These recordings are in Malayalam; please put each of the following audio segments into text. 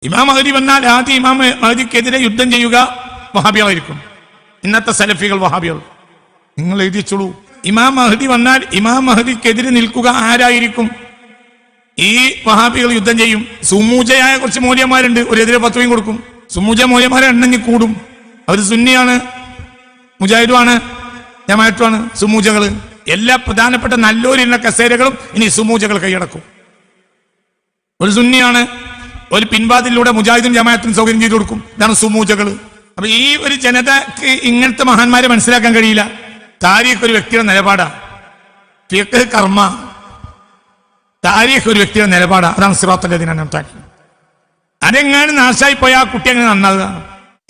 ഇമാം മഹ്ദി വന്നാൽ ആദ്യം ഇമാം മഹ്ദിക്കെതിരെ യുദ്ധം ചെയ്യുക വഹാബികളായിരിക്കും. ഇന്നത്തെ സലഫികൾ വഹാബികൾ. നിങ്ങൾ എഴുതിച്ചോളൂ. ഇമാം മഹ്ദി വന്നാൽ ഇമാം മഹ്ദിക്കെതിരെ നിൽക്കുക ആരായിരിക്കും? ഈ വഹാബികൾ യുദ്ധം ചെയ്യും. സുമൂജയായ കുറച്ച് മൗലവിമാരുണ്ട്, ഒരു എതിരെ ഫത്വയും കൊടുക്കും. സുമൂജ മൗലവിമാരെ എണ്ണഞ്ഞ് കൂടും. അവർ സുന്നിയാണ്, മുജാഹിദുമാണ്, ജമാഅത്തുമാണ്. സുമൂജകള് എല്ലാ പ്രധാനപ്പെട്ട നല്ലൊരിന്ന കസേരകളും ഇനി സുമൂജകൾ കൈയടക്കും. ഒരു സുന്നിയാണ്, ഒരു പിൻവാതിലൂടെ മുജാഹിദും ജമാഅത്തും സൗകര്യം ചെയ്തു കൊടുക്കും. ഇതാണ് സുമൂജകൾ. അപ്പൊ ഈ ഒരു ജനതക്ക് ഇങ്ങനത്തെ മഹാന്മാരെ മനസ്സിലാക്കാൻ കഴിയില്ല. താരീഖ് ഒരു വ്യക്തിയുടെ നിലപാടാ, ഫിഖ് കർമ്മ. താരീഖ് ഒരു വ്യക്തിയുടെ നിലപാടാ. അതാണ് സിറാത്തുൽ ലദീന അൻഅംത അലൈഹിം. അതെങ്ങാനും നാശമായി പോയ ആ കുട്ടി അങ്ങനെ നന്നാകുക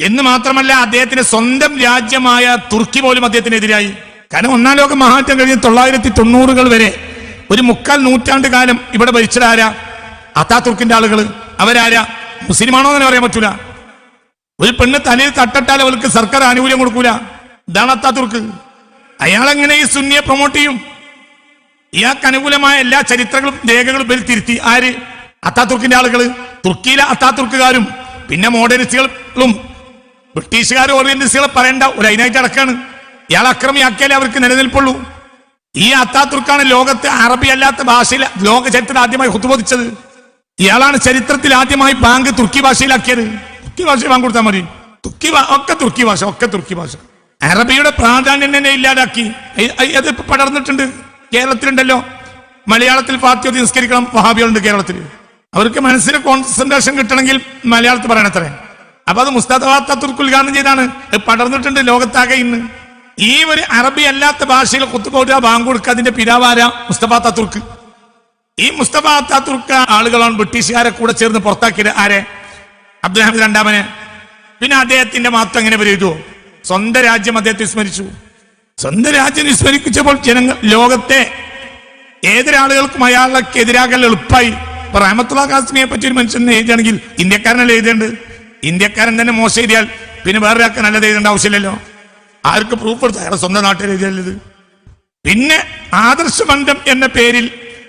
എന്ന് മാത്രമല്ല, അദ്ദേഹത്തിന്റെ സ്വന്തം രാജ്യമായ തുർക്കി പോലും അദ്ദേഹത്തിനെതിരായി. കാരണം ഒന്നാം ലോക മഹായുദ്ധം കഴിഞ്ഞ് 1990 വരെ ഒരു 3/4 നൂറ്റാണ്ട് കാലം ഇവിടെ ഭരിച്ചതാരാ? അത്താതുർക്കിന്റെ ആളുകൾ. അവരാരാ? മുസ്ലിമാണോ എന്ന് പറയാൻ പറ്റൂല. ഒരു പെണ്ണ് തലയിൽ തട്ടട്ടാൽ അവർക്ക് സർക്കാർ ആനുകൂല്യം കൊടുക്കൂല. ഇതാണ് അത്താതുർക്ക്. അയാളെങ്ങനെ ഈ സുന്നിയെ പ്രൊമോട്ട് ചെയ്യും? ഇയാൾക്ക് അനുകൂലമായ എല്ലാ ചരിത്രങ്ങളും രേഖകളും തിരുത്തി ആര്? അത്താതുർക്കിന്റെ ആളുകൾ. തുർക്കിയിലെ അത്താതുർക്കുകാരും പിന്നെ മോഡേണിസ്റ്റുകളും ബ്രിട്ടീഷുകാരും ഓറിയന്റലിസ്റ്റുകളെ പറയേണ്ട ഒരു അതിനായിട്ട് അടക്കാണ്. ഇയാൾ അക്രമിയാക്കിയാലേ അവർക്ക് നിലനിൽപ്പുള്ളൂ. ഈ അത്താതുർക്കാണ് ലോകത്ത് അറബി അല്ലാത്ത ഭാഷയിൽ ലോക ചരിത്രത്തിൽ ആദ്യമായി ഹുതുബോധിച്ചത്. ഇയാളാണ് ചരിത്രത്തിൽ ആദ്യമായി ബാങ്ക് തുർക്കി ഭാഷയിലാക്കിയത്. തുർക്കി ഭാഷ ബാങ്ക് കൊടുത്താൽ മതി. ഒക്കെ തുർക്കി ഭാഷ. അറബിയുടെ പ്രാധാന്യം തന്നെ ഇല്ലാതാക്കി. അത് പടർന്നിട്ടുണ്ട്. കേരളത്തിലുണ്ടല്ലോ, മലയാളത്തിൽ ഫാത്തിഹ നിസ്കരിക്കണം വഹാബികളുണ്ട് കേരളത്തിൽ. അവർക്ക് മനസ്സിന് കോൺസെൻട്രേഷൻ കിട്ടണമെങ്കിൽ മലയാളത്തിൽ പറയണത്രേ. അപ്പൊ അത് മുസ്തഫ അത്താതുർക്ക് ഉദ്ഘാടനം ചെയ്താണ്. പടർന്നിട്ടുണ്ട് ലോകത്താകെ ഇന്ന്. ഈ ഒരു അറബി അല്ലാത്ത ഭാഷയിൽ കുത്തുപോടുക ബാങ്ക് കൊടുക്കുക. അതിന്റെ പിതാവാര മുസ്തഫ അത്താതുർക്ക്. ഈ മുസ്തഫ അത്താതുർക്ക് ആളുകളാണ് ബ്രിട്ടീഷുകാരെ കൂടെ ചേർന്ന് പുറത്താക്കിയത്. ആരെ? അബ്ദുൽ ഹമീദ് രണ്ടാമനെ. പിന്നെ അദ്ദേഹത്തിന്റെ മാത്രം എങ്ങനെ ചെയ്തു? സ്വന്തം രാജ്യം അദ്ദേഹത്തെ വിസ്മരിച്ചു. സ്വന്തം രാജ്യം വിസ്മരിച്ചപ്പോൾ ജനങ്ങൾ, ലോകത്തെ ഏതൊരാളുകൾക്കും അയാൾക്ക് എതിരാകാൻ എളുപ്പമായി. ഇപ്പൊ റഹ്മത്തുള്ളാഹി ഖാസിമിയെ പറ്റി ഒരു മനുഷ്യനെ എഴുതുകയാണെങ്കിൽ ഇന്ത്യക്കാരനല്ലേ എഴുതേണ്ടത്? ഇന്ത്യക്കാരൻ തന്നെ മോശം എഴുതിയാൽ പിന്നെ വേറൊരാൾക്ക് നല്ലത് എഴുതേണ്ട ആവശ്യമില്ലല്ലോ. ആർക്ക് പ്രൂഫ് എടുത്ത? അയാളെ സ്വന്തം നാട്ടിൽ എഴുതിയാലത്. പിന്നെ ആദർശബന്ധം എന്ന പേരിൽ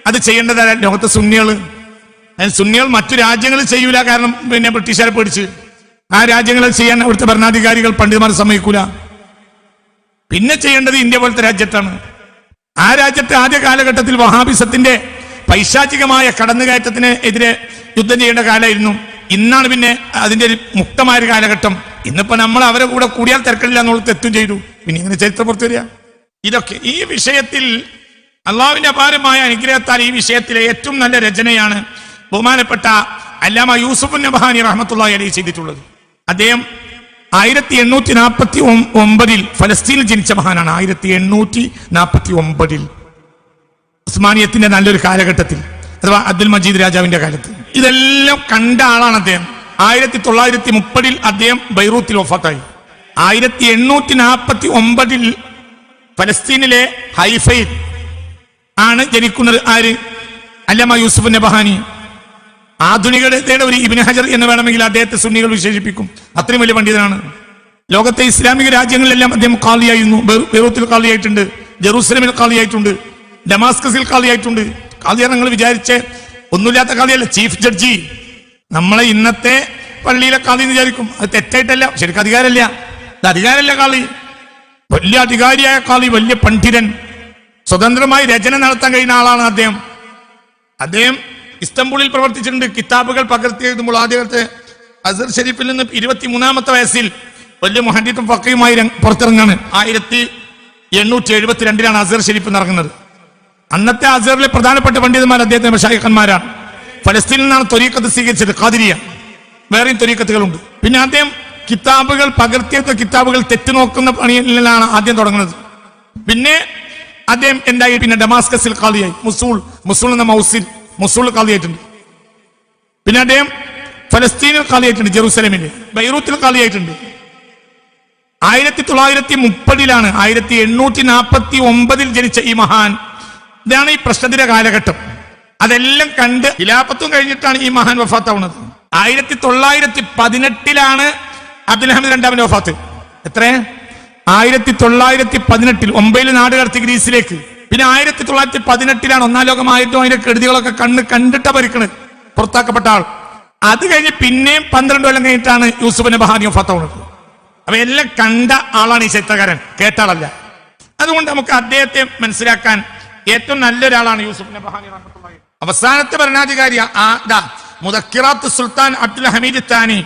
അത് ചെയ്യേണ്ടതല്ല ലോകത്തെ സുന്നികള്. സുന്നികൾ മറ്റു രാജ്യങ്ങളിൽ ചെയ്യൂല. കാരണം പിന്നെ ബ്രിട്ടീഷുകാരെ പേടിച്ച് ആ രാജ്യങ്ങളിൽ ചെയ്യാൻ അവിടുത്തെ ഭരണാധികാരികൾ പണ്ഡിതന്മാർ സമ്മതിക്കൂല. പിന്നെ ചെയ്യേണ്ടത് ഇന്ത്യ പോലത്തെ രാജ്യത്താണ്. ആ രാജ്യത്തെ ആദ്യ കാലഘട്ടത്തിൽ വഹാബിസത്തിന്റെ പൈശാചികമായ കടന്നുകയറ്റത്തിന് എതിരെ യുദ്ധം ചെയ്യേണ്ട കാലമായിരുന്നു. ഇന്നാണ് പിന്നെ അതിന്റെ ഒരു മുക്തമായ ഒരു കാലഘട്ടം. ഇന്നിപ്പോ നമ്മൾ അവരെ കൂടെ കൂടിയാൽ തിരക്കില്ല എന്നുള്ളത് തെറ്റും ചെയ്തു. പിന്നെ ഇങ്ങനെ ചരിത്രം പുറത്തു വരിക. ഇതൊക്കെ ഈ വിഷയത്തിൽ അള്ളാഹുവിന്റെ അപാരമായ അനുഗ്രഹത്താൽ ഈ വിഷയത്തിലെ ഏറ്റവും നല്ല രചനയാണ് ബഹുമാനപ്പെട്ട അല്ലാമ യൂസുഫ് നബഹാനി റഹ്മത്തുള്ളാഹി അലൈഹി ചെയ്തിട്ടുള്ളത്. അദ്ദേഹം 1849 ഫലസ്തീനിൽ ജനിച്ച മഹാനാണ്. 1849 ഉസ്മാനിയത്തിന്റെ നല്ലൊരു കാലഘട്ടത്തിൽ, അഥവാ അബ്ദുൽ മജീദ് രാജാവിന്റെ കാലത്ത് ഇതെല്ലാം കണ്ട ആളാണ് അദ്ദേഹം. 1930 അദ്ദേഹം ബൈറൂത്തിൽ വഫാത്തായി. 1849 ഫലസ്തീനിലെ ഹൈഫയിൽ ആണ് ജനിക്കുന്നത്. ആര്? അല്ലാമ യൂസുഫ് നബഹാനി. ആധുനികതയുടെ ഒരു ഇബ്നു ഹജർ എന്ന് വേണമെങ്കിൽ അദ്ദേഹത്തെ സുന്നികൾ വിശേഷിപ്പിക്കും. അത്രയും വലിയ പണ്ഡിതനാണ്. ലോകത്തെ ഇസ്ലാമിക രാജ്യങ്ങളിലെല്ലാം അദ്ദേഹം ഖാളിയായിരുന്നു. ബെയ്റൂത്തിൽ ഖാളിയായിട്ടുണ്ട്, ജെറൂസലമിൽ ഖാളിയായിട്ടുണ്ട്, ഡമാസ്കസിൽ ഖാളിയായിട്ടുണ്ട്. ഖാളിയാ നിങ്ങൾ വിചാരിച്ച് ഒന്നുമില്ലാത്ത ഖാളിയല്ല, ചീഫ് ജഡ്ജി. നമ്മളെ ഇന്നത്തെ പള്ളിയിലെ ഖാളി എന്ന് വിചാരിക്കും. അത് തെറ്റായിട്ടല്ല, ശരിക്കും അധികാരമല്ല. ഇത് അധികാരമല്ല ഖാളി. വലിയ അധികാരിയായ ഖാളി, വലിയ പണ്ഡിതൻ, സ്വതന്ത്രമായി രചന നടത്താൻ കഴിയുന്ന ആളാണ് അദ്ദേഹം. അദ്ദേഹം ഇസ്തംബൂളിൽ പ്രവർത്തിച്ചിട്ടുണ്ട്. കിതാബുകൾ പകർത്തി എഴുതുമ്പോൾ ആദ്യത്തെ അസർ ഷരീഫിൽ നിന്ന് 23-ാമത്തെ വയസ്സിൽ വലിയ മുഹദ്ദിസും ഫഖീഹുമായി പുറത്തിറങ്ങാണ്. 1872 അസർ ഷരീഫ് ഇറങ്ങുന്നത്. അന്നത്തെ അസറിലെ പ്രധാനപ്പെട്ട പണ്ഡിതന്മാർ അദ്ദേഹത്തിന്റെ മശായിഖന്മാരാണ്. ഫലസ്തീനിൽ നിന്നാണ് ത്വരീഖത്ത് സ്വീകരിച്ചത്, ഖാദിരിയ. വേറെയും ത്വരീഖത്തുകളുണ്ട്. പിന്നെ അദ്ദേഹം കിതാബുകൾ പകർത്തിയെടുത്ത കിതാബുകൾ തെറ്റു നോക്കുന്ന പണിയിലാണ് ആദ്യം തുടങ്ങുന്നത്. പിന്നെ അദ്ദേഹം എന്തായി? പിന്നെ ഡമാസ്കസിൽ ഖാദിയായി. മുസൂൾ എന്ന മുസൂൾ ഖാദിയായിട്ടുണ്ട്. പിന്നെ അദ്ദേഹം ഫലസ്തീനിൽ ഖാദിയായിട്ടുണ്ട്, ജെറൂസലമിൽ, ബൈറൂത്തിൽ ഖാദിയായിട്ടുണ്ട്. 1930 1849 ജനിച്ച ഈ മഹാൻ. ഇതാണ് ഈ പ്രശ്നത്തിന്റെ കാലഘട്ടം. അതെല്ലാം കണ്ട് ഖിലാഫത്തും കഴിഞ്ഞിട്ടാണ് ഈ മഹാൻ വഫാത്താവുന്നത്. 1918 അബ്ദുൽ ഹമീദ് രണ്ടാമന്റെ വഫാത്ത്. എത്ര? 1918 9 നാട് കടത്തി ഗ്രീസിലേക്ക്. പിന്നെ 1918 ഒന്നാം ലോകമായിട്ടും അതിന്റെ കെടുതികളൊക്കെ കണ്ടിട്ടാ ഭരിക്കണത്. പുറത്താക്കപ്പെട്ട ആൾ അത് കഴിഞ്ഞ് പിന്നെയും 12 കൊല്ലം കഴിഞ്ഞിട്ടാണ് യൂസുഫ് നബഹാനി വഫാത്താവുന്നത്. അപ്പൊ എല്ലാം കണ്ട ആളാണ് ഈ ചരിത്രകാരൻ, കേട്ട ആളല്ല. അതുകൊണ്ട് നമുക്ക് അദ്ദേഹത്തെ മനസ്സിലാക്കാൻ ഏറ്റവും നല്ലൊരാളാണ് യൂസുഫ് നബഹാനി റഹ്മത്തുള്ളാഹി. അവസാനത്തെ ഭരണാധികാരി മുദക്കിറാത്ത് സുൽത്താൻ അബ്ദുൽ ഹമീദ് താനി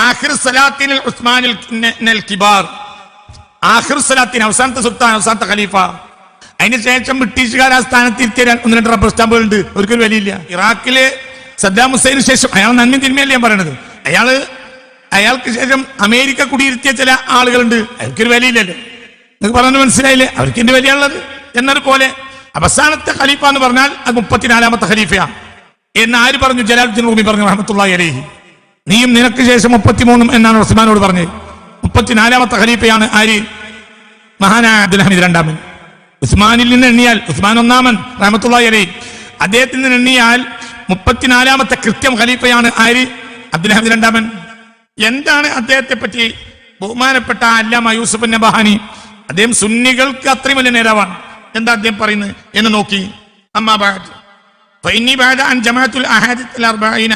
ആഖിർ സലാത്തിനിൽ ഉസ്മാനിൽ കിബാർ, ആഖിർ സലാത്തിന് അവസാനത്തെ സുൽത്താൻ, അവസാനത്തെ ഖലീഫ. അതിനുശേഷം ബ്രിട്ടീഷുകാർ ആ സ്ഥാനത്ത് ഇരുത്തിയ 1-2 റബ്ബർ സ്റ്റാമ്പുകൾ ഉണ്ട്, അവർക്കൊരു വിലയില്ല. ഇറാഖിലെ സദ്ദാം ഹുസൈന് ശേഷം അയാൾ നന്മ തിന്മയല്ലേ ഞാൻ പറയണത്, അയാൾക്ക് ശേഷം അമേരിക്ക കുടിയിരുത്തിയ ചില ആളുകളുണ്ട്, അവർക്കൊരു വിലയില്ലല്ലോ. നിങ്ങൾക്ക് പറഞ്ഞു മനസ്സിലായില്ലേ? അവർക്ക് എന്റെ വിലയുള്ളത് എന്നതുപോലെ അവസാനത്തെ ഖലീഫ എന്ന് പറഞ്ഞാൽ അത് 34ാമത്തെ ഖലീഫയാണ് എന്ന് ആര് പറഞ്ഞു? ജലാലുദ്ദീൻ റൂമി പറഞ്ഞു റഹ്മത്തുള്ളാഹി അലൈഹി. നീയും നിനക്ക് ശേഷം 33 എന്നാണ് ഉസ്മാനോട് പറഞ്ഞത്. 34ാമത്തെ ഖലീഫയാണ് ആര്? മഹാനായ അബ്ദുൽ ഹമീദ് രണ്ടാമൻ. ഉസ്മാനിൽ നിന്ന് എണ്ണിയാൽ ഉസ്മാൻ ഒന്നാമൻ റഹ്മത്തുള്ളാഹി അലൈഹി, അദ്ദേഹത്തിൽ നിന്ന് എണ്ണിയാൽ 34ാമത്തെ കൃത്യം ഖലീഫയാണ് ആര്? അബ്ദുൽ ഹമീദ് രണ്ടാമൻ. എന്താണ് അദ്ദേഹത്തെ പറ്റി ബഹുമാനപ്പെട്ട അല്ലാമ യൂസുഫ് നബഹാനി? അദ്ദേഹം സുന്നികൾക്ക് അത്രയും വലിയ നേതാവാണ്. എന്താ അദ്ദേഹം പറയുന്നത് എന്ന് നോക്കി. അമ്മാ ബഅദ് ഫഇന്നി ബഅദ അൻ ജമാഅത്തുൽ അഹാദിത്ത് അൽ അർബഈന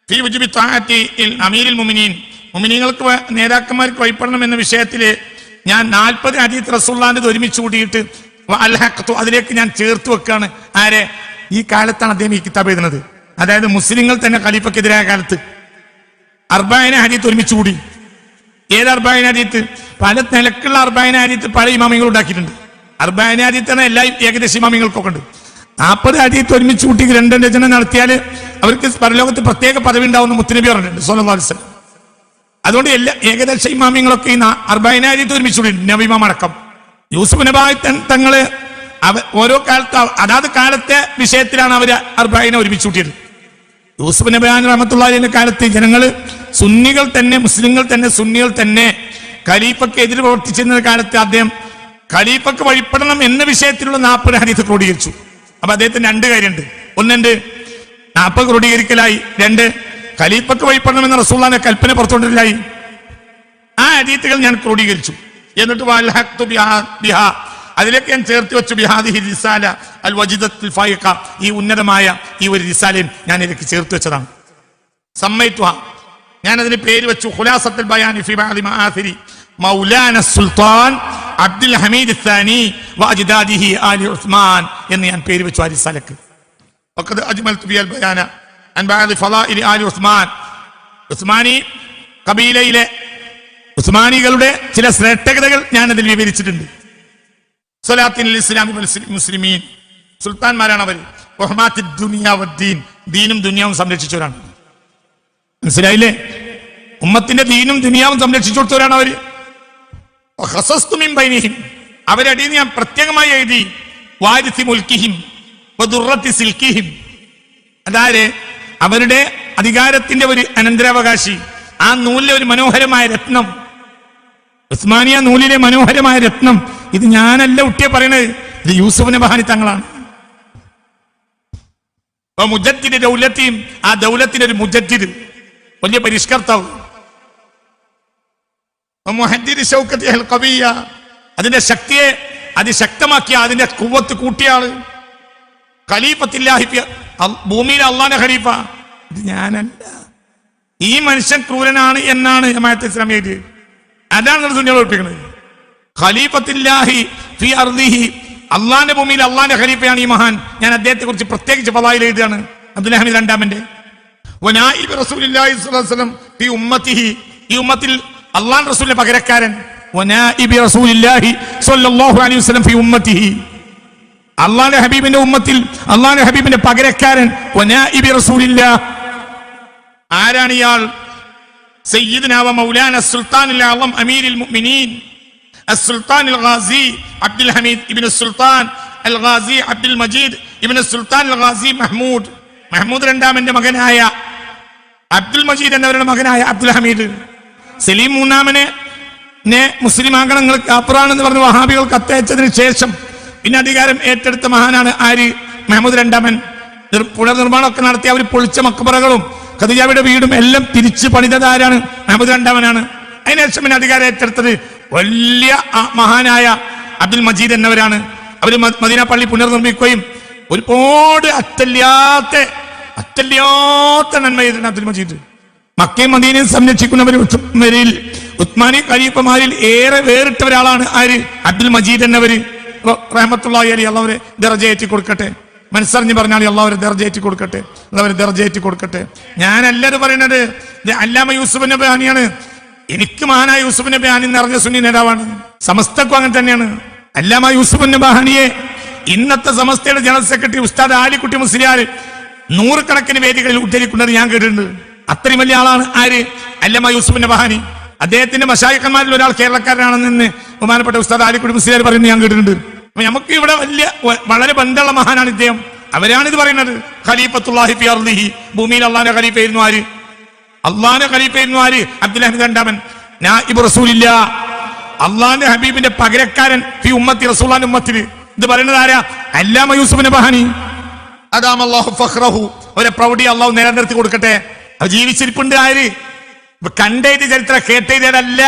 ഫീ വജ്ബി തആത്തി അമീറുൽ മുഅ്മിനീൻ, മുഅ്മിനീങ്ങൾക്ക് നേതാക്കന്മാർക്ക് വഴിപ്പെടണം എന്ന വിഷയത്തിൽ ഞാൻ 40 ഹദീസ് റസൂലുള്ളാഹിന്റെ ഒരുമിച്ച് കൂട്ടിയിട്ട് അൽഹഖ്തു അതിലേക്ക് ഞാൻ ചേർത്ത് വെക്കാണ്. ആരെ? ഈ കാലത്താണ് അദ്ദേഹം ഈ കിതാബ് എഴുതുന്നത്. അതായത് മുസ്ലിങ്ങൾ തന്നെ ഖലീഫക്കെതിരായ കാലത്ത് 40 ഹദീസ് ഒരുമിച്ച് കൂടി. ഏത് 40 ഹദീസ്? പല നിലക്കുള്ള 40 ഹദീസ് പല ഇമാമികൾ ഉണ്ടാക്കിയിട്ടുണ്ട്. 40 ഹദീസാണ് എല്ലാ ഏകദേശ ഇമാമികൾക്കൊക്കെ ഉണ്ട്. 40 ഹദീസ് ഒരുമിച്ച് കൂട്ടി ഗ്രന്ഥരചന നടത്തിയാൽ അവർക്ക് പരലോകത്ത് പ്രത്യേക പദവി ഉണ്ടാവുന്ന മുത്തുനബി പറഞ്ഞിട്ടുണ്ട് സ്വല്ലല്ലാഹു അലൈഹി വസല്ലം. അതുകൊണ്ട് എല്ലാ ഏകദേശ ഇമാമിങ്ങളൊക്കെ ഈ 40 ഹദീസ് ഒരുമിച്ച് കൂടി, നബിമാം അടക്കം. യൂസുഫ് നബി തങ്ങള് ഓരോ കാലത്ത് അതാത് കാലത്തെ വിഷയത്തിലാണ് അവർ 40 ഒരുമിച്ച് കൂട്ടിയത്. യൂസുഫ് നബി റഹ്മത്തുള്ളാഹിന്റെ കാലത്ത് ജനങ്ങള് സുന്നികൾ തന്നെ, മുസ്ലിങ്ങൾ തന്നെ, സുന്നികൾ തന്നെ ഖലീഫക്ക് എതിര് പ്രവർത്തിച്ചിരുന്ന കാലത്ത് അദ്ദേഹം ഖലീഫക്ക് വഴിപ്പെടണം എന്ന വിഷയത്തിലുള്ള 40 ഹദീസ് ക്രോഡീകരിച്ചു. അപ്പൊ അദ്ദേഹത്തിന് 2 കാര്യമുണ്ട്. ഒന്നുണ്ട് 40 ക്രോഡീകരിക്കലായി, 2 ഖലീഫക്ക് വഴിപ്പെടണം എന്ന റസൂലുള്ളാഹിന്റെ കൽപ്പന പുറത്തുകൊണ്ടില്ലായി. ആ ഹദീസുകൾ ഞാൻ ക്രോഡീകരിച്ചു. എന്നിട്ട് വൽഹഖ്തു ബിഹാ അതിലേക്ക് ഞാൻ ചേർത്ത് വെച്ചു. ബിഹാദിഹി റിസാല അൽ വജിദത്തുൽ ഫായിഖ, ഈ ഉന്നതമായ ഈ ഒരു റിസാലയും ഞാൻ ഇതിലേക്ക് ചേർത്ത് വെച്ചതാണ്. സമ്മൈതുഹ, ഞാൻ അതിന് പേര് വെച്ചു ഖുലാസത്തുൽ ബയാനി ഫി ബഅദി മആസിരി മൗലാന സുൽത്താൻ അബ്ദുൽ ഹമീദ് الثاني വഅജ്ദാദിഹി ആലി ഉസ്മാൻ എന്ന് ഞാൻ പേര് വെച്ചു ആ റിസാലക്ക്. വഖദ് അജ്മൽതു ബിൽ ബയാന അൻ ബഅദി ഫളാഇൽ ആലി ഉസ്മാൻ, ഉസ്മാനി ഖബീലയിലെ ഉസ്മാനികളുടെ ചില ശ്രേഷ്ഠതകൾ ഞാൻ അതിൽ വിവരിച്ചിട്ടുണ്ട്. സ്വലാത്തിനിൽ ഇസ്ലാമി മുസ്ലിമീൻ, സുൽത്താൻമാരാണ് അവർ. വഹ്മാത്തിദ് ദുനിയ വദ്ദീൻ, ദീനും ദുനിയാവും സംരക്ഷിച്ചവരാണ്. മനസ്സിലായില്ലേ? ഉമ്മത്തിന്റെ ദീനും ദുനിയാവും സംരക്ഷിച്ചു കൊടുത്തവരാണ് അവര്. അവരടിയിൽ ഞാൻ പ്രത്യേകമായി എഴുതി വാരിസി മുൽക്കിഹിം വദുറത്തി സിൽക്കിഹിം, അതായത് അവരുടെ അധികാരത്തിന്റെ ഒരു അനന്തരാവകാശി, ആ നൂലിലെ ഒരു മനോഹരമായ രത്നം, ഉസ്മാനിയ നൂലിലെ മനോഹരമായ രത്നം. ഇത് ഞാനല്ല കുട്ടിയെ പറയണത്, ഇത് യൂസുഫ് നബഹാനി തങ്ങളാണ്. മുജദ്ദിദ് ദൗലത്തിയും, ആ ദൗലത്തിന്റെ ഒരു മുജദ്ദിദ്, വലിയ പരിഷ്കർത്താവ്. മുഹദ്ദിദ് ശൗക്കത്തി അൽ ഖവിയ്യ, അതിന്റെ ശക്തിയെ അതിശക്തമാക്കിയ, അതിന്റെ ഖുവ്വത്ത് കൂട്ടിയ ആള്. ഖലീഫത്തില്ലാഹി ഭൂമിയിലെ അള്ളാന്റെ ഖലീഫ. ഇത് ഞാനല്ല. ഈ മനുഷ്യൻ ക്രൂരനാണ് എന്നാണ് ജമാഅത്തെ ഇസ്ലാമിയ എഴുതിയത്. അതാണ് ദുനിയാവ് പഠിപ്പിക്കുന്നത്. ഖലീഫത്തില്ലാഹി ഫി അർദിഹി, അള്ളാന്റെ ഭൂമിയിൽ അള്ളാന്റെ ഖലീഫയാണ് ഈ മഹാൻ. ഞാൻ അദ്ദേഹത്തെ കുറിച്ച് പ്രത്യേകിച്ച് ഫളായിൽ എഴുതുകയാണ്. അബ്ദുൽ ഹമീദ് രണ്ടാമന്റെ വനായിബ് റസൂലുള്ളാഹി സ്വല്ലല്ലാഹു അലൈഹി വസല്ലം ഫി ഉമ്മത്തിഹി, ഈ ഉമ്മത്തിൽ അള്ളാഹ് റസൂലിന്റെ പകരക്കാരൻ. വനായിബ് റസൂലുള്ളാഹി സ്വല്ലല്ലാഹു അലൈഹി വസല്ലം ഫി ഉമ്മത്തിഹി, അള്ളാഹുവിന്റെ ഹബീബിന്റെ ഉമ്മത്തിൽ അള്ളാഹുവിന്റെ ഹബീബിന്റെ പകരക്കാരൻ. വനായിബ് റസൂലില്ലാഹ്, ആരാണ് ഇയാൾ? സയ്യിദുനാ വ മൗലാന സുൽത്താനുൽ അഅ്ളം അമീറുൽ മുഅ്മിനീൻ السلطان الغازي عبد الحميد ابن السلطان الغازي عبد المجيد ابن السلطان الغازي മഹ്മൂദ് രണ്ടാമന്റെ മകനായ അബ്ദുൽ മജീദ് എന്നവരുടെ മകനായ അബ്ദുൽ ഹമീദ്. സലീം മൂന്നാമനെ മുസ്ലിം ആകണങ്ങൾ കാപ്പറാണെന്ന് പറഞ്ഞ് വഹാബികൾ കത്തയച്ചതിന് ശേഷം പിന്നെ അധികാരം ഏറ്റെടുത്ത മഹാനാണ് ആര്? മഹ്മൂദ് രണ്ടാമൻ. പുനർനിർമ്മാണമൊക്കെ നടത്തി അവർ പൊളിച്ച മക്ബറകളും ഖദീജയുടെ വീടും എല്ലാം തിരിച്ച് പണിതത് ആരാണ്? മഹ്മൂദ് രണ്ടാമനാണ്. അതിനുശേഷം പിന്നെ അധികാരം ഏറ്റെടുത്തത് വലിയ മഹാനായ അബ്ദുൽ മജീദ് എന്നവരാണ്. അവർ മദീന പള്ളി പുനർനിർമ്മിക്കുകയും ഒരുപാട് അറ്റല്ലാത്ത അത്യല്ലാത്ത നന്മ ചെയ്തിട്ടുണ്ട് അബ്ദുൽ മജീദ്. മക്കയും മദീനയും സംരക്ഷിക്കുന്നവരിൽ ഉസ്മാനി ഖലീഫമാരിൽ ഏറെ വേറിട്ട ഒരാളാണ് ആര്? അബ്ദുൽ മജീദ് എന്നവര് റഹ്മത്തുള്ളാഹി അലൈഹി. അള്ളാഹുവരെ ദർജയേറ്റി കൊടുക്കട്ടെ. മനസ്സറിഞ്ഞ് പറഞ്ഞാൽ അള്ളാഹുവരെ ദർജയേറ്റി കൊടുക്കട്ടെ, അള്ളാഹുവരെ ദർജയേറ്റി കൊടുക്കട്ടെ. ഞാനല്ലത് പറയുന്നത്, അല്ലാമ യൂസുഫ് നബിയാനിയാണ്. എനിക്ക് മഹാനായ യൂസുഫ് നബിയാനി നിറഞ്ഞ സുന്നി നേതാവാണ്. സമസ്തക്കും അങ്ങനെ തന്നെയാണ്. അല്ലാമ യൂസുഫ് നബിയാനിയെ ഇന്നത്തെ സമസ്തയുടെ ജനറൽ സെക്രട്ടറി ഉസ്താദ് ആലിക്കുട്ടി മുസ്ലിയാർ നൂറുകണക്കിന് വേദികളിൽ ഉദ്ധരിക്കുന്നത് ഞാൻ കേട്ടിട്ടുണ്ട്. അത്രയും വലിയ ആളാണ് ആര്? അല്ലാമ യൂസുഫ് നബിയാനി. അദ്ദേഹത്തിന്റെ മശായിഖന്മാരിൽ ഒരാൾ കേരളക്കാരനാണെന്ന് ബഹുമാനപ്പെട്ട ഉസ്താദ് ആലിക്കുട്ടി മുസ്ലിയാർ പറയുന്നത് ഞാൻ കേട്ടിട്ടുണ്ട്. അപ്പൊ നമുക്ക് ഇവിടെ വളരെ ബന്ധമുള്ള മഹാനാണ് ഇദ്ദേഹം. അവരാണിത് പറയുന്നത്. ഖലീഫത്തുല്ലാഹി ഫി അർളിഹി, ഭൂമിയിൽ അള്ളാന്റെ ഖലീഫയായിരുന്നു ആര്? അള്ളാന്റെ ഖലീഫയായിരുന്നു ആര്? അബ്ദുൽ ഹമീദ് രണ്ടാമൻ. നായിബ് റസൂലില്ല, അള്ളാന്റെ ഹബീബിന്റെ പകരക്കാരൻ ഫി ഉമ്മത്തി, റസൂലുള്ളാഹിന്റെ ഉമ്മത്തിൽ. ഇത് പറയുന്നത് ആരാ? അല്ലാമ യൂസുഫ് നബഹാനി. അദാമല്ലാഹു ഫഖ്റഹു, അവരെ പ്രൗഢി അള്ളാഹു നിലനിർത്തി കൊടുക്കട്ടെ. അത് ജീവിച്ചിരിപ്പുണ്ട്. ആര്? കണ്ടെഴുതിയ ചരിത്രം കേട്ടെഴുതിയതല്ല.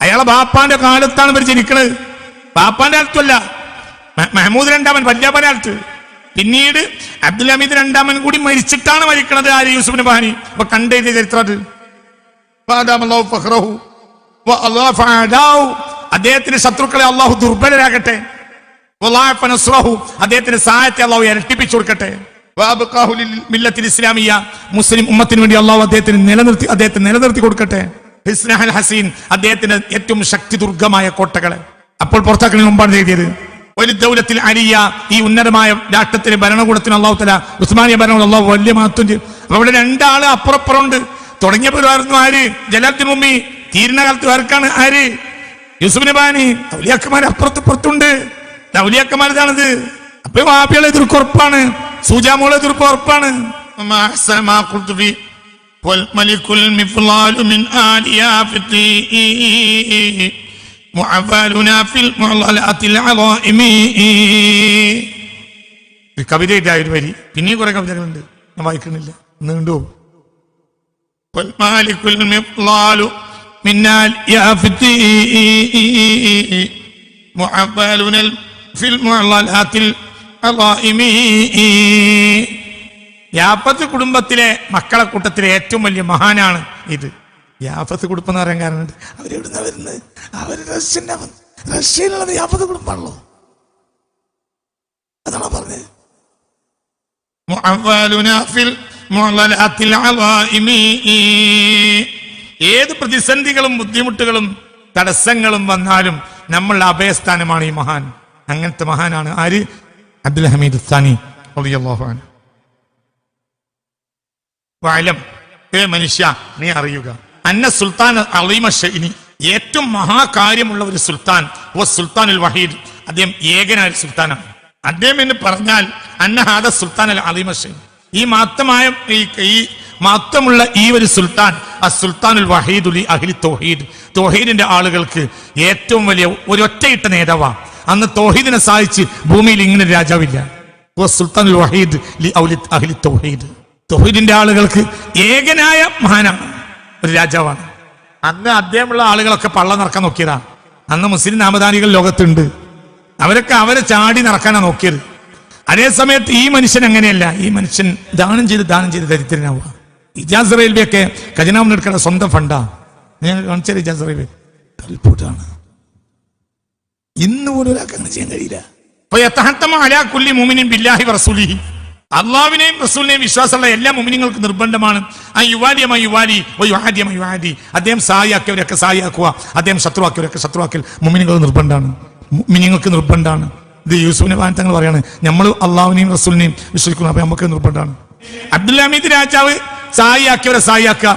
അയാളെ ബാപ്പാന്റെ കാലത്താണ് ഇവർ ജനിക്കുന്നത്. ബാപ്പാന്റെ കാലത്തല്ല, മഹമൂദ് രണ്ടാമൻ വല്യാപ്പാന്റെ കാലത്ത്. പിന്നീട് അബ്ദുൽ ഹമീദ് രണ്ടാമൻ കൂടി മരിച്ചിട്ടാണ് മരിക്കുന്നത് ആര്? യൂസുഫ് നബഹാനി. അപ്പൊ കണ്ടെഴുതിയ ചരിത്രം അത്. അദ്ദേഹത്തിന്റെ ശത്രുക്കളെ അള്ളാഹു ദുർബലരാകട്ടെ. അദ്ദേഹത്തിന്റെ സഹായത്തെ അള്ളാഹു ഇരട്ടിപ്പിച്ചു കൊടുക്കട്ടെ. ഇസ്ലാമിയ, മുസ്ലിം ഉമ്മത്തിന് വേണ്ടി അള്ളാഹു അദ്ദേഹത്തെ നിലനിർത്തി കൊടുക്കട്ടെ. ഹിസ്നഹൽ ഹസീൻ, അദ്ദേഹത്തിന്റെ ഏറ്റവും ശക്തി ദുർഗമായ കോട്ടകളെ അപ്പോൾ പുറത്താക്കുന്നതിന് മുമ്പാണ് എഴുതിയത്. ഒരു ദൗലത്തിൽ അലിയ, ഈ ഉന്നതമായ രാഷ്ട്രത്തിന് ഭരണകൂടത്തിന് അള്ളാഹു തആല ഉസ്മാനിയ ഭരണകൂടം അള്ളാഹു വലിയ മഹത്വം ചെയ്തു. അപ്പൊ അവിടെ രണ്ടാള് അപ്പുറപ്പുറമുണ്ട്. തുടങ്ങിയപ്പോഴായിരുന്നു ആര്? ജലാലുദ്ദീൻ ഉമ്മി. തീരുന്ന കാലത്ത് ആർക്കാണ്? ആര്? യൂസുഫ് നബഹാനി. ഔലിയാക്കന്മാർ അപ്പുറത്തുണ്ട്. ഔലിയാക്കന്മാരിതാണിത്. അപ്പൊ വാപ്പികളെ എതിർപ്പ് ഉറപ്പാണ്, സൂജാമോളെ എതിർപ്പ് ഉറപ്പാണ്. കവിതയുടെ ഒരു വരി, പിന്നെയും കുറെ കവിതകളുണ്ട്, ഞാൻ വായിക്കുന്നില്ല, നീണ്ടു. യാഫത്ത് കുടുംബത്തിലെ മക്കളെ കൂട്ടത്തിലെ ഏറ്റവും വലിയ മഹാനാണ് ഇത്. യാഫത്ത് കുടുംബം എന്ന് പറയാൻ കാരണമുണ്ട്. അവരെവിടുന്ന വരുന്നത്? അവര് റഷ്യയിലുള്ളത് യാഫത്ത് കുടുംബമാണല്ലോ. അതാണോ പറഞ്ഞത്? ഏത് പ്രതിസന്ധികളും ബുദ്ധിമുട്ടുകളും തടസ്സങ്ങളും വന്നാലും നമ്മളുടെ അഭയസ്ഥാനമാണ് ഈ മഹാൻ. അങ്ങനത്തെ മഹാനാണ് ആര്? അബ്ദുൽ ഹമീദ് സാനി റളിയല്ലാഹു അൻഹു. വഅലം, ഏ മനുഷ്യ, നീ അറിയുക, അന്ന സുൽത്താൻ അളീമ ഷൈനി, ഏറ്റവും മഹാകാര്യമുള്ള ഒരു സുൽത്താൻ, സുൽത്താനുൽ വഹീദ്, അദ്ദേഹം ഏകനായ സുൽത്താനാണ്. അദ്ദേഹം എന്ന് പറഞ്ഞാൽ അന്ന ഹാദ സുൽത്താൻ അൽ അളീമ ഷൈനി, ഈ മാത്രമുള്ള ഈ ഒരു സുൽത്താൻ സുൽത്താനുൽ വഹീദ് ലി അഹ്ലി തൗഹീദ്, തൗഹീദിന്റെ ആളുകൾക്ക് ഏറ്റവും വലിയ ഒരു ഒറ്റയിട്ട നേതാവാണ്. അന്ന് തൗഹീദിനെ സഹായിച്ച് ഭൂമിയിൽ ഇങ്ങനെ രാജാവില്ല. സുൽത്താനുൽ വഹീദ് ലി അഹ്ലി തൗഹീദ്, തൗഹീദിന്റെ ആളുകൾക്ക് ഏകനായ മഹാനാണ്, ഒരു രാജാവാണ്. അന്ന് അദ്ദേഹമുള്ള ആളുകളൊക്കെ പള്ള നടക്കാൻ നോക്കിയതാ. അന്ന് മുസ്ലിം നാമധാരികൾ ലോകത്തുണ്ട്. അവരെ ചാടി നടക്കാനാണ് നോക്കിയത്. അതേ സമയത്ത് ഈ മനുഷ്യൻ അങ്ങനെയല്ല. ഈ മനുഷ്യൻ ദാനം ചെയ്ത് ദരിദ്രനാവുക. ഇജാസ് റെയിൽവേയൊക്കെ ഖജനാവിന് എടുക്കുന്ന സ്വന്തം ഫണ്ടാ. ഞാൻ കാണിച്ചാൽ ഇജാസ് റെയിൽവേ കൽപ്പൂട്ടാണ്. ഇന്ന് പോലും ഒരാൾക്ക് അങ്ങനെ ചെയ്യാൻ കഴിയില്ല. അള്ളാഹുവിനെയും റസൂലിനെയും വിശ്വാസമുള്ള എല്ലാ മുഅ്മിനീങ്ങൾക്ക് നിർബന്ധമാണ് അദ്ദേഹം സഹായിയാക്കിയവരൊക്കെ സഹായിയാക്കുക, അദ്ദേഹം ശത്രുവാക്കിയവരൊക്കെ ശത്രുവാക്കൽ മുഅ്മിനീങ്ങൾക്ക് നിർബന്ധമാണ്. മുഅ്മിനീങ്ങൾക്ക് നിർബന്ധമാണ്. ഇത് യൂസുഫ് നബി തങ്ങൾ പറയാണ്, നമ്മൾ അള്ളാഹുവിനെയും റസൂലിനെയും വിശ്വസിക്കുന്നു. അപ്പൊ നമുക്ക് നിർബന്ധമാണ്. അബ്ദുൽ ഹമീദ് രാജാവ് സഹായിയാക്കിയവരെ സഹായിയാക്കുക,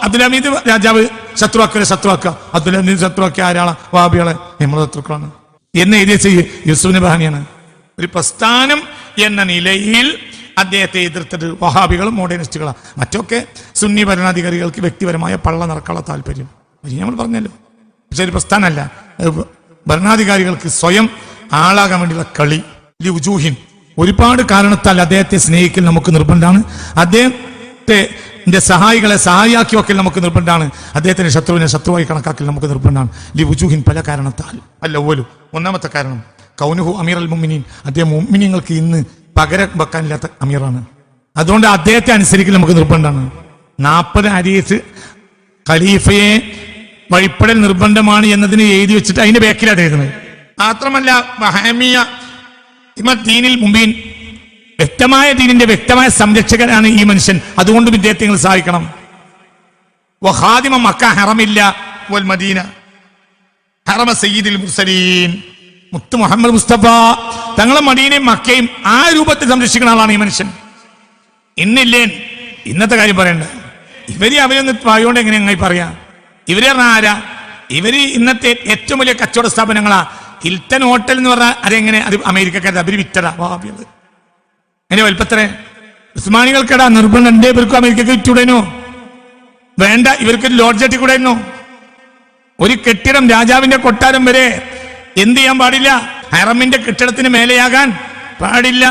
അബ്ദുൽ ഹമീദ് രാജാവ് ശത്രുവാക്കിയവരെ ശത്രുവാക്കുക. അബ്ദുൽ ഹമീദ് ശത്രുവാക്കിയ ആരാളെ? വാബികളെ, നമ്മുടെ ശത്രുക്കളാണ് എന്ന് എഴുതിയ യൂസുഫ് നബിയാണ്. ഒരു പ്രസ്ഥാനം എന്ന നിലയിൽ അദ്ദേഹത്തെ എതിർത്തത് വഹാബികളും മോഡേണിസ്റ്റുകളാണ്. മറ്റൊക്കെ സുന്നി ഭരണാധികാരികൾക്ക് വ്യക്തിപരമായ പള്ള നടക്കാനുള്ള താല്പര്യം നമ്മൾ പറഞ്ഞല്ലോ. പക്ഷെ ഒരു പ്രസ്ഥാനമല്ല, ഭരണാധികാരികൾക്ക് സ്വയം ആളാകാൻ വേണ്ടിയുള്ള കളി. ലിവുജൂഹിൻ, ഒരുപാട് കാരണത്താൽ അദ്ദേഹത്തെ സ്നേഹിക്കൽ നമുക്ക് നിർബന്ധമാണ്. അദ്ദേഹത്തെ സഹായികളെ സഹായിയാക്കി വയ്ക്കൽ നമുക്ക് നിർബന്ധമാണ്. അദ്ദേഹത്തിന്റെ ശത്രുവിനെ ശത്രുവായി കണക്കാക്കൽ നമുക്ക് നിർബന്ധമാണ്. ലിവുജൂഹിൻ, പല കാരണത്താൽ. അല്ല ഓലു, ഒന്നാമത്തെ കാരണം കൗനുഹു അമീർ അൽ മുഅ്മിനീൻ, അദ്ദേഹം മുഅ്മിനീങ്ങൾക്ക് ഇന്ന് പകരം വെക്കാനില്ലാത്ത അമീറാണ്. അതുകൊണ്ട് അദ്ദേഹത്തെ അനുസരിക്കൽ നമുക്ക് നിർബന്ധമാണ്. 40 ഹദീസ് ഖലീഫയെ വഴിപ്പെടൽ നിർബന്ധമാണ് എന്നതിന് എഴുതി വെച്ചിട്ട് അതിന്റെ ബേക്കിലാണ് എഴുതുന്നത്. മാത്രമല്ല വഹാമിയ ദീനിൽ മുബീൻ, വ്യക്തമായ ദീനിന്റെ വ്യക്തമായ സംരക്ഷകനാണ് ഈ മനുഷ്യൻ. അതുകൊണ്ട് വിദ്യാർത്ഥി നിങ്ങൾ സഹായിക്കണം. വഖാദിമ മക്ക ഹറമില്ല വൽ മദീന ഹറമ സയ്യിദുൽ മുർസലീൻ, മുത്ത് മുഹമ്മദ് മുസ്തഫ തങ്ങളെ മദീനയും മക്കയും ആ രൂപത്തിൽ സംരക്ഷിക്കുന്ന ആളാണ് ഈ മനുഷ്യൻ. ഇന്നില്ലേ ഇന്നത്തെ കാര്യം പറയണ്ട. ഇവര് അവരൊന്ന് പായോണ്ട് എങ്ങനെ അങ്ങനെ പറയാ? ഇവര് പറഞ്ഞാൽ ആരാ? ഇവര് ഇന്നത്തെ ഏറ്റവും വലിയ കച്ചവട സ്ഥാപനങ്ങളാ. ഹിൽട്ടൺ ഹോട്ടൽ എന്ന് പറഞ്ഞാൽ അതെങ്ങനെ? അത് അമേരിക്കക്കാരുടെ അവര് വിറ്റടാ വാബിയത്. എങ്ങനെ വലുപ്പത്രേ? ഉസ്മാനികൾക്കടാ നിർബന്ധം എന്റെ ഇവർക്കും അമേരിക്കക്ക് വിറ്റൂടേനോ? വേണ്ട, ഇവർക്കൊരു ലോഡ്ജ് കെട്ടിക്കൂടായിരുന്നോ? ഒരു കെട്ടിടം രാജാവിന്റെ കൊട്ടാരം വരെ എന്ത് ചെയ്യാൻ പാടില്ല? ഹറമിന്റെ കെട്ടിടത്തിന് മേലെയാകാൻ പാടില്ല.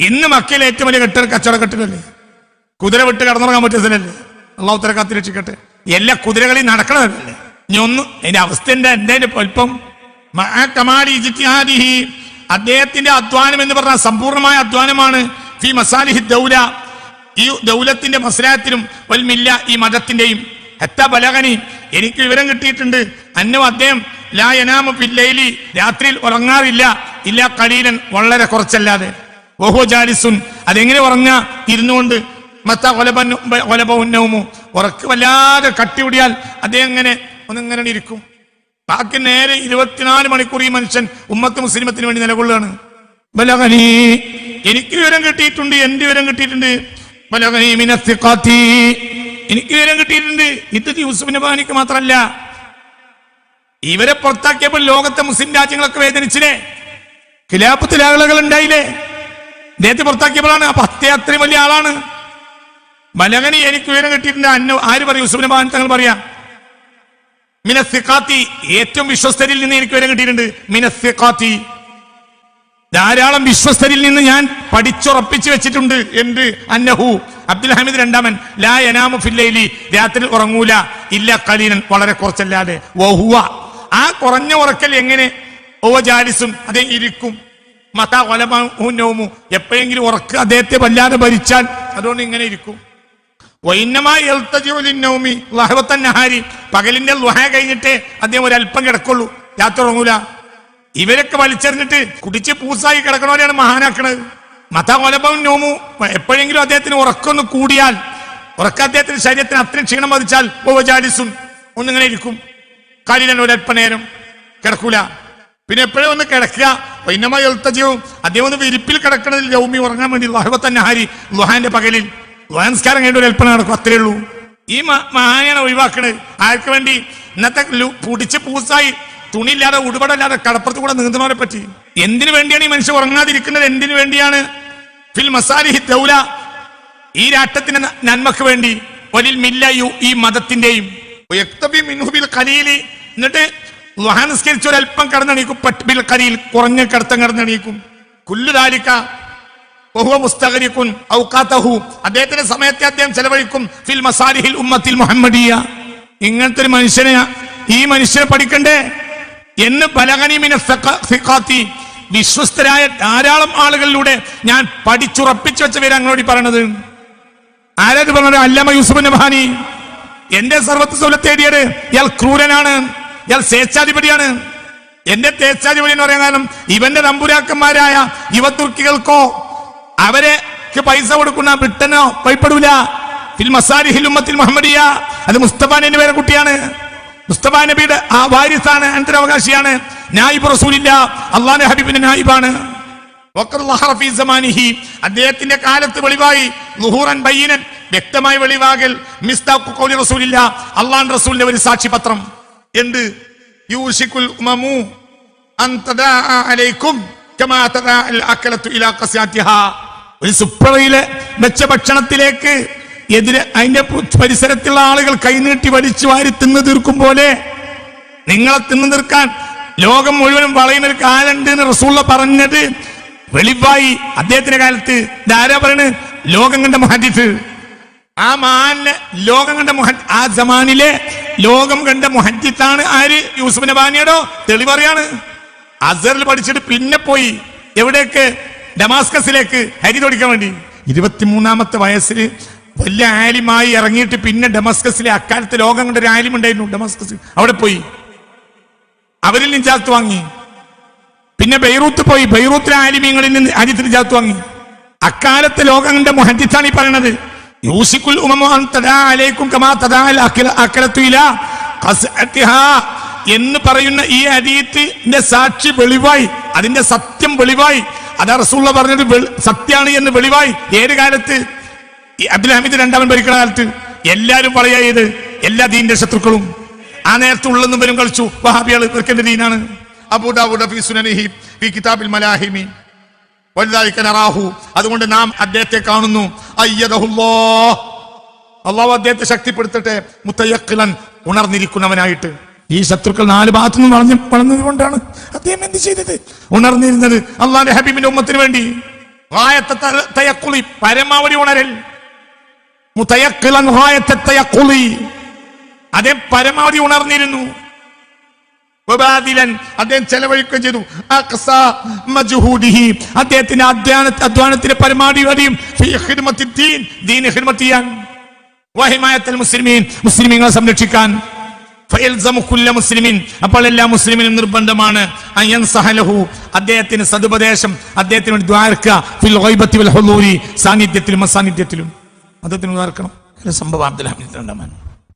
ഇന്ന് മക്കയിലെ ഏറ്റവും വലിയ കച്ചവട കെട്ടിടല്ലേ? കുതിര വിട്ട് കടന്നുറങ്ങാൻ പറ്റിയ സ്ഥലല്ലേ? അള്ളാഹു തആല കാത്തിരക്ഷിക്കട്ടെ. എല്ലാ കുതിരകളിൽ നടക്കണതല്ലേ? ഇനി ഒന്ന് അതിന്റെ അവസ്ഥ എന്താ അല്പം അദ്ദേഹത്തിന്റെ അധ്വാനം എന്ന് പറഞ്ഞാൽ സമ്പൂർണമായ അധ്വാനമാണ്. ഫി മസാലിഹി ദൗല, ഈ ദൗലത്തിന്റെ മസ്ലഹത്തിലും വൽ മില്ല, ഈ മതത്തിന്റെയും. ഹത്താ ബലഗനി, എനിക്ക് വിവരം കിട്ടിയിട്ടുണ്ട്, അന്നു അദ്ദേഹം ലാ യനാമു ഫിൽ ലൈലി, രാത്രിയിൽ ഉറങ്ങാറില്ല, ഇല്ല ഖലീലൻ, വളരെ കുറച്ചല്ലാതെ. വഹുവ ജാലിസുൻ, അതെങ്ങനെ ഉറങ്ങാ? ഇരുന്നുകൊണ്ട്. മത്താ ഗലബഹുന്നൗമു, ഉറക്ക് വല്ലാതെ കട്ടിപിടിയാൽ അദ്ദേഹം ഇങ്ങനെ ഒന്നിങ്ങനെ ഇരിക്കും. ബാക്കി നേരെ 24 മണിക്കൂർ ഈ മനുഷ്യൻ ഉമ്മത്ത് മുസ്ലിമത്തിന് വേണ്ടി നിലകൊള്ളുകയാണ്. ബലഗനി, എനിക്ക് വിവരം കിട്ടിയിട്ടുണ്ട്, എന്റെ വിവരം കിട്ടിയിട്ടുണ്ട്. ബലഗനി മിന സിഖാത്തി, എനിക്ക് വിവരം കിട്ടിയിട്ടുണ്ട്. ഇത് യൂസുഫ് നബാനിക്ക് മാത്രമല്ല, ഇവരെ പുറത്താക്കിയപ്പോൾ ലോകത്തെ മുസ്ലിം രാജ്യങ്ങളൊക്കെ വേദനിച്ചില്ലേ? ഖിലാഫത്തിൽ ആളുകൾ ഉണ്ടായില്ലേ? അദ്ദേഹത്തെ പുറത്താക്കിയപ്പോഴാണ്. അപ്പൊ അത്രയും വലിയ ആളാണ്. ബലഗനി, എനിക്ക് വിവരം കിട്ടിയിട്ടുണ്ട്. ആര് പറയും? യൂസുഫ് നബാനി തങ്ങൾ പറയാ. മിനസ്സിഖാത്തി, ഏറ്റവും വിശ്വസ്തരിൽ നിന്ന് എനിക്ക് വിവരം കിട്ടിയിട്ടുണ്ട്. മിനസ്സിഖാത്തി, ധാരാളം വിശ്വസ്തരിൽ നിന്ന് ഞാൻ പഠിച്ചുറപ്പിച്ചു വെച്ചിട്ടുണ്ട്. എന്ത്? അന്നഹു, അബ്ദുൽ ഹമീദ് രണ്ടാമൻ, ലാ യനാമു ഫിൽ ലൈലി, രാത്രി ഉറങ്ങൂല, ഇല്ല ഖലീലൻ, വളരെ കുറച്ചല്ലാതെ. വഹുവ, ആ കുറഞ്ഞ ഉറക്കൽ എങ്ങനെ? ഓ ജാലിസുൻ, അതേ ഇരിക്കും. മതാ ഗലബഹു നൗമു, എപ്പോഴെങ്കിലും ഉറക്ക് അദ്ദേഹത്തെ വല്ലാതെ ഭരിച്ചാൽ അതുകൊണ്ട് ഇങ്ങനെ ഇരിക്കും. പകലിന്റെ ളുഹ കഴിഞ്ഞിട്ട് അദ്ദേഹം ഒരല്പം കിടക്കുള്ളൂ, രാത്രി ഉറങ്ങൂല. ഇവരൊക്കെ വലിച്ചെറിഞ്ഞിട്ട് കുടിച്ച് പൂസായി കിടക്കണവരെയാണ് മഹാനാക്കണത്. മതാ ഗലബഹു നൗമു, എപ്പോഴെങ്കിലും അദ്ദേഹത്തിന് ഉറക്കൊന്ന് കൂടിയാൽ, ഉറക്ക അദ്ദേഹത്തിന്റെ ശരീരത്തിന് അത്രയും ക്ഷീണം ബാധിച്ചാൽ ജാലിസുൻ, ഒന്നിങ്ങനെ ഇരിക്കും. ഖലീലൻ, ഒരല്പ നേരം കിടക്കൂല. പിന്നെ എപ്പോഴും ഒന്ന് കിടക്കുക. അദ്ദേഹം ഒന്ന് വിരിപ്പിൽ കിടക്കണതിൽ ലൗമി ഉറങ്ങാൻ വേണ്ടി ലഹവത്തന്നഹാരി, ളുഹാന്റെ പകലിൽ നമസ്കാരം കഴിഞ്ഞ ഒരു അല്പന നടക്കും, അത്രേ ഉള്ളൂ. ഈ മഹാനെയാണ് ഒഴിവാക്കണത്. ആർക്ക് വേണ്ടി? ഇന്നത്തെ പുടിച്ച് പൂസായി തുണിയില്ലാതെ ഉടുപടല്ലാതെ കടപ്പുറത്ത് കൂടെ നീന്തുന്നവരെ പറ്റി. എന്തിനു വേണ്ടിയാണ് ഈ മനുഷ്യൻ ഉറങ്ങാതിരിക്കുന്നത്? എന്തിനു വേണ്ടിയാണ്? ഫിൽ മസാലിഹി ദൗല, ഈ രാഷ്ട്രത്തിന്റെ നന്മക്ക് വേണ്ടി. വലിൽ മില്ലയു, ഈ മതത്തിന്റെയും. എന്നിട്ട് ലുഹാനസ്കരിച്ച് ഒരല്പം കടന്നെണീക്കും. ബിൽ ഖലീൽ, കുറഞ്ഞ കിടത്തം കടന്നെണീക്കും. കുല്ലു ദാലിക വഹുവ മുസ്തഗ്രിഖുൻ ഔഖാതഹു, അദ്ദേഹത്തിന്റെ സമയത്തെ അദ്ദേഹം ചെലവഴിക്കും. ഫിൽ മസാലിഹിൽ ഉമ്മത്തിൽ മുഹമ്മദിയ. ഇങ്ങനത്തെ ഒരു മനുഷ്യനെ, ഈ മനുഷ്യനെ പഠിക്കണ്ടേ എന്ന് ബലഗനി മിന സിഖാത്തി, വിശ്വസ്തരായ ധാരാളം ആളുകളിലൂടെ ഞാൻ പഠിച്ചുറപ്പിച്ചു വെച്ച പേര് അങ്ങോട്ട് പറയണത്. ആരാത് പറഞ്ഞത്? അല്ലമ യൂസുഫ് നബാനി. എന്റെ സർവത്ത് സൗലത്ത് തേടിയത്. ഇയാൾ ക്രൂരനാണ്, ഇയാൾ സ്വേച്ഛാധിപതിയാണ്. എന്റെ സ്വേച്ഛാധിപതി എന്ന് പറയാൻ കാരണം ഇവന്റെ നമ്പുരാക്കന്മാരായ യുവതുർക്കികൾക്കോ അവർക്ക് പൈസ കൊടുക്കുന്ന ബ്രിട്ടനോ ഭയപ്പെടൂല. ഫിൽ മസാലിഹിൽ ഉമ്മത്തിൽ മുഹമ്മദിയ, അത് മുസ്തഫ നബിയുടെ പേരെ കുട്ടിയാണ്. മുസ്തഫ നബിയുടെ ആ വാരിസാണ്, അനന്തരാവകാശിയാണ്. നായിബ് റസൂലില്ല, അള്ളാഹുവിന്റെ ഹബീബിന്റെ നായിബാണ്. അദ്ദേഹത്തിന്റെ കാലത്ത് വെളിവായി ളുഹൂറൻ ബയ്യിനൻ, വ്യക്തമായി വെളിവാകൽ. മിസ്താഖു ഖൗലി റസൂലില്ല, അള്ളാഹുവിന്റെ റസൂലിന്റെ ഒരു സാക്ഷിപത്രം. എന്ത്? യൂശിക്കുൽ ഉമമു അൻ തദാ അലൈക്കും കമാ തദാ അൽ അകലത്തു ഇലാ ഖസിയാതിഹാ. ഒരു സുപ്രഭയിലെ വെച്ച ഭക്ഷണത്തിലേക്ക് എതിരെ അതിന്റെ പരിസരത്തുള്ള ആളുകൾ കൈനീട്ടി വലിച്ചു വാരി തിന്നു തീർക്കും പോലെ നിങ്ങളെ തിന്നു തീർക്കാൻ ലോകം മുഴുവനും വളയുന്ന ഒരു കാലുണ്ട് എന്ന് റസൂലുള്ള പറഞ്ഞത് വെളിവായി അദ്ദേഹത്തിന്റെ കാലത്ത്. ധാരാ പറയണ്? ലോകം കണ്ട മുഹദ്ദിസ്. ആ മഹാന്റെ ലോകം കണ്ട ആ സമാനിലെ ലോകം കണ്ട മുഹദ്ദിസാണ് ആര്? യൂസുഫ് നബാനിയുടെ തെളിവറിയാണ്. അസറിൽ പഠിച്ചിട്ട് പിന്നെ പോയി എവിടേക്ക്? ഡമാസ്കസിലേക്ക് ഹരി തൊടിക്കാൻ വേണ്ടി. 23-ാമത്തെ വയസ്സിൽ വലിയ ആലിമായി ഇറങ്ങിയിട്ട് പിന്നെ ഡമസ്കസിലെ അക്കാലത്തെ ലോകം കണ്ട ഒരു ആലിം ഉണ്ടായിരുന്നു ഡമസ്കസിൽ. അവിടെ പോയി അവരിൽ നിജാത്ത് വാങ്ങി. പിന്നെ ബെയ്റൂത്ത് പോയി, ബെയ്റൂത്തിലെ ആലിമീങ്ങളിൽ നിന്ന് ഹദീസിൽ നിജാത്ത് വാങ്ങി. അക്കാലത്തെ ലോകം കണ്ട മുഹദ്ദിസാണ് ഈ പറയുന്നത്. യൂസിക്കുൽ ഉമമു അൻ തദാ അലൈക്കും കമാ തദാ അൽ അഖലത്തു ഇലാ ഖസ്അതിഹാ എന്ന് പറയുന്ന ഈ ഹദീസിന്റെ സാക്ഷി വെളിവായി, അതിന്റെ സത്യം വെളിവായി. അതാ റസൂലുള്ളാഹി പറഞ്ഞത് സത്യാണ് എന്ന് വെളിവായി. ഏത് കാലത്ത്? ഈ അബ്ദുൽ ഹമീദ് രണ്ടാമൻ ഭരിക്കുന്ന കാലത്ത്. എല്ലാവരും പറയാ ഇത്, എല്ലാ ദീനിന്റെ ശത്രുക്കളും ആ നേരത്തെ ഉള്ളെന്നും വരും കളിച്ചു. വഹാബികൾ ഇവർക്കെന്റെ ദീനാണ്. അബൂ ദാവൂദ ഫീ സുനനിഹി ഫീ കിതാബിൽ മലാഹിമി വൽദാലിക നറാഹു. അതുകൊണ്ട് നാം അദ്ദേഹത്തെ കാണുന്നു. അയ്യദഹുല്ലാഹ്, അല്ലാഹു അദ്ദേഹത്തെ ശക്തിപ്പെടുത്തട്ടെ. മുതയഖിലൻ, ഉണർന്നിരിക്കുന്നവനായിട്ട്. ഈ ശത്രുക്കൾ 4 ഭാഗത്തുനിന്നും വളർന്നത് കൊണ്ടാണ് അദ്ദേഹം എന്ത് ചെയ്തത്? ഉണർന്നിരുന്നത് അള്ളാഹുവിന്റെ ഹബീബിന്റെ ഉമ്മത്തിന് വേണ്ടി. ഗായത്തെ തയഖുലി, പരമാവധി ഉണരൽ. മുതയഖിലൻ ഗായത്തെ തയഖുലി, അദ്ദേഹം പരമാവധി ഉണർന്നിരുന്നു. അദ്ദേഹം ചെലവഴിക്കുകയും ചെയ്തു. അദ്ദേഹത്തിന്റെ അധ്വാനത്തിന്റെ പരമാവധിയും മുസ്ലിമീങ്ങളെ സംരക്ഷിക്കാൻ. അപ്പോൾ എല്ലാ മുസ്ലിമിനും നിർബന്ധമാണ് അദ്ദേഹത്തിന് സദുപദേശം, അദ്ദേഹത്തിന് വേണ്ടി ദ്വാരക്കുക. സാന്നിധ്യത്തിലും അസാന്നിധ്യത്തിലും അദ്ദേഹത്തിന് ദ്വാരക്കണം. സംഭവം അബ്ദുൽ ഹമീദ് രണ്ടാമൻ.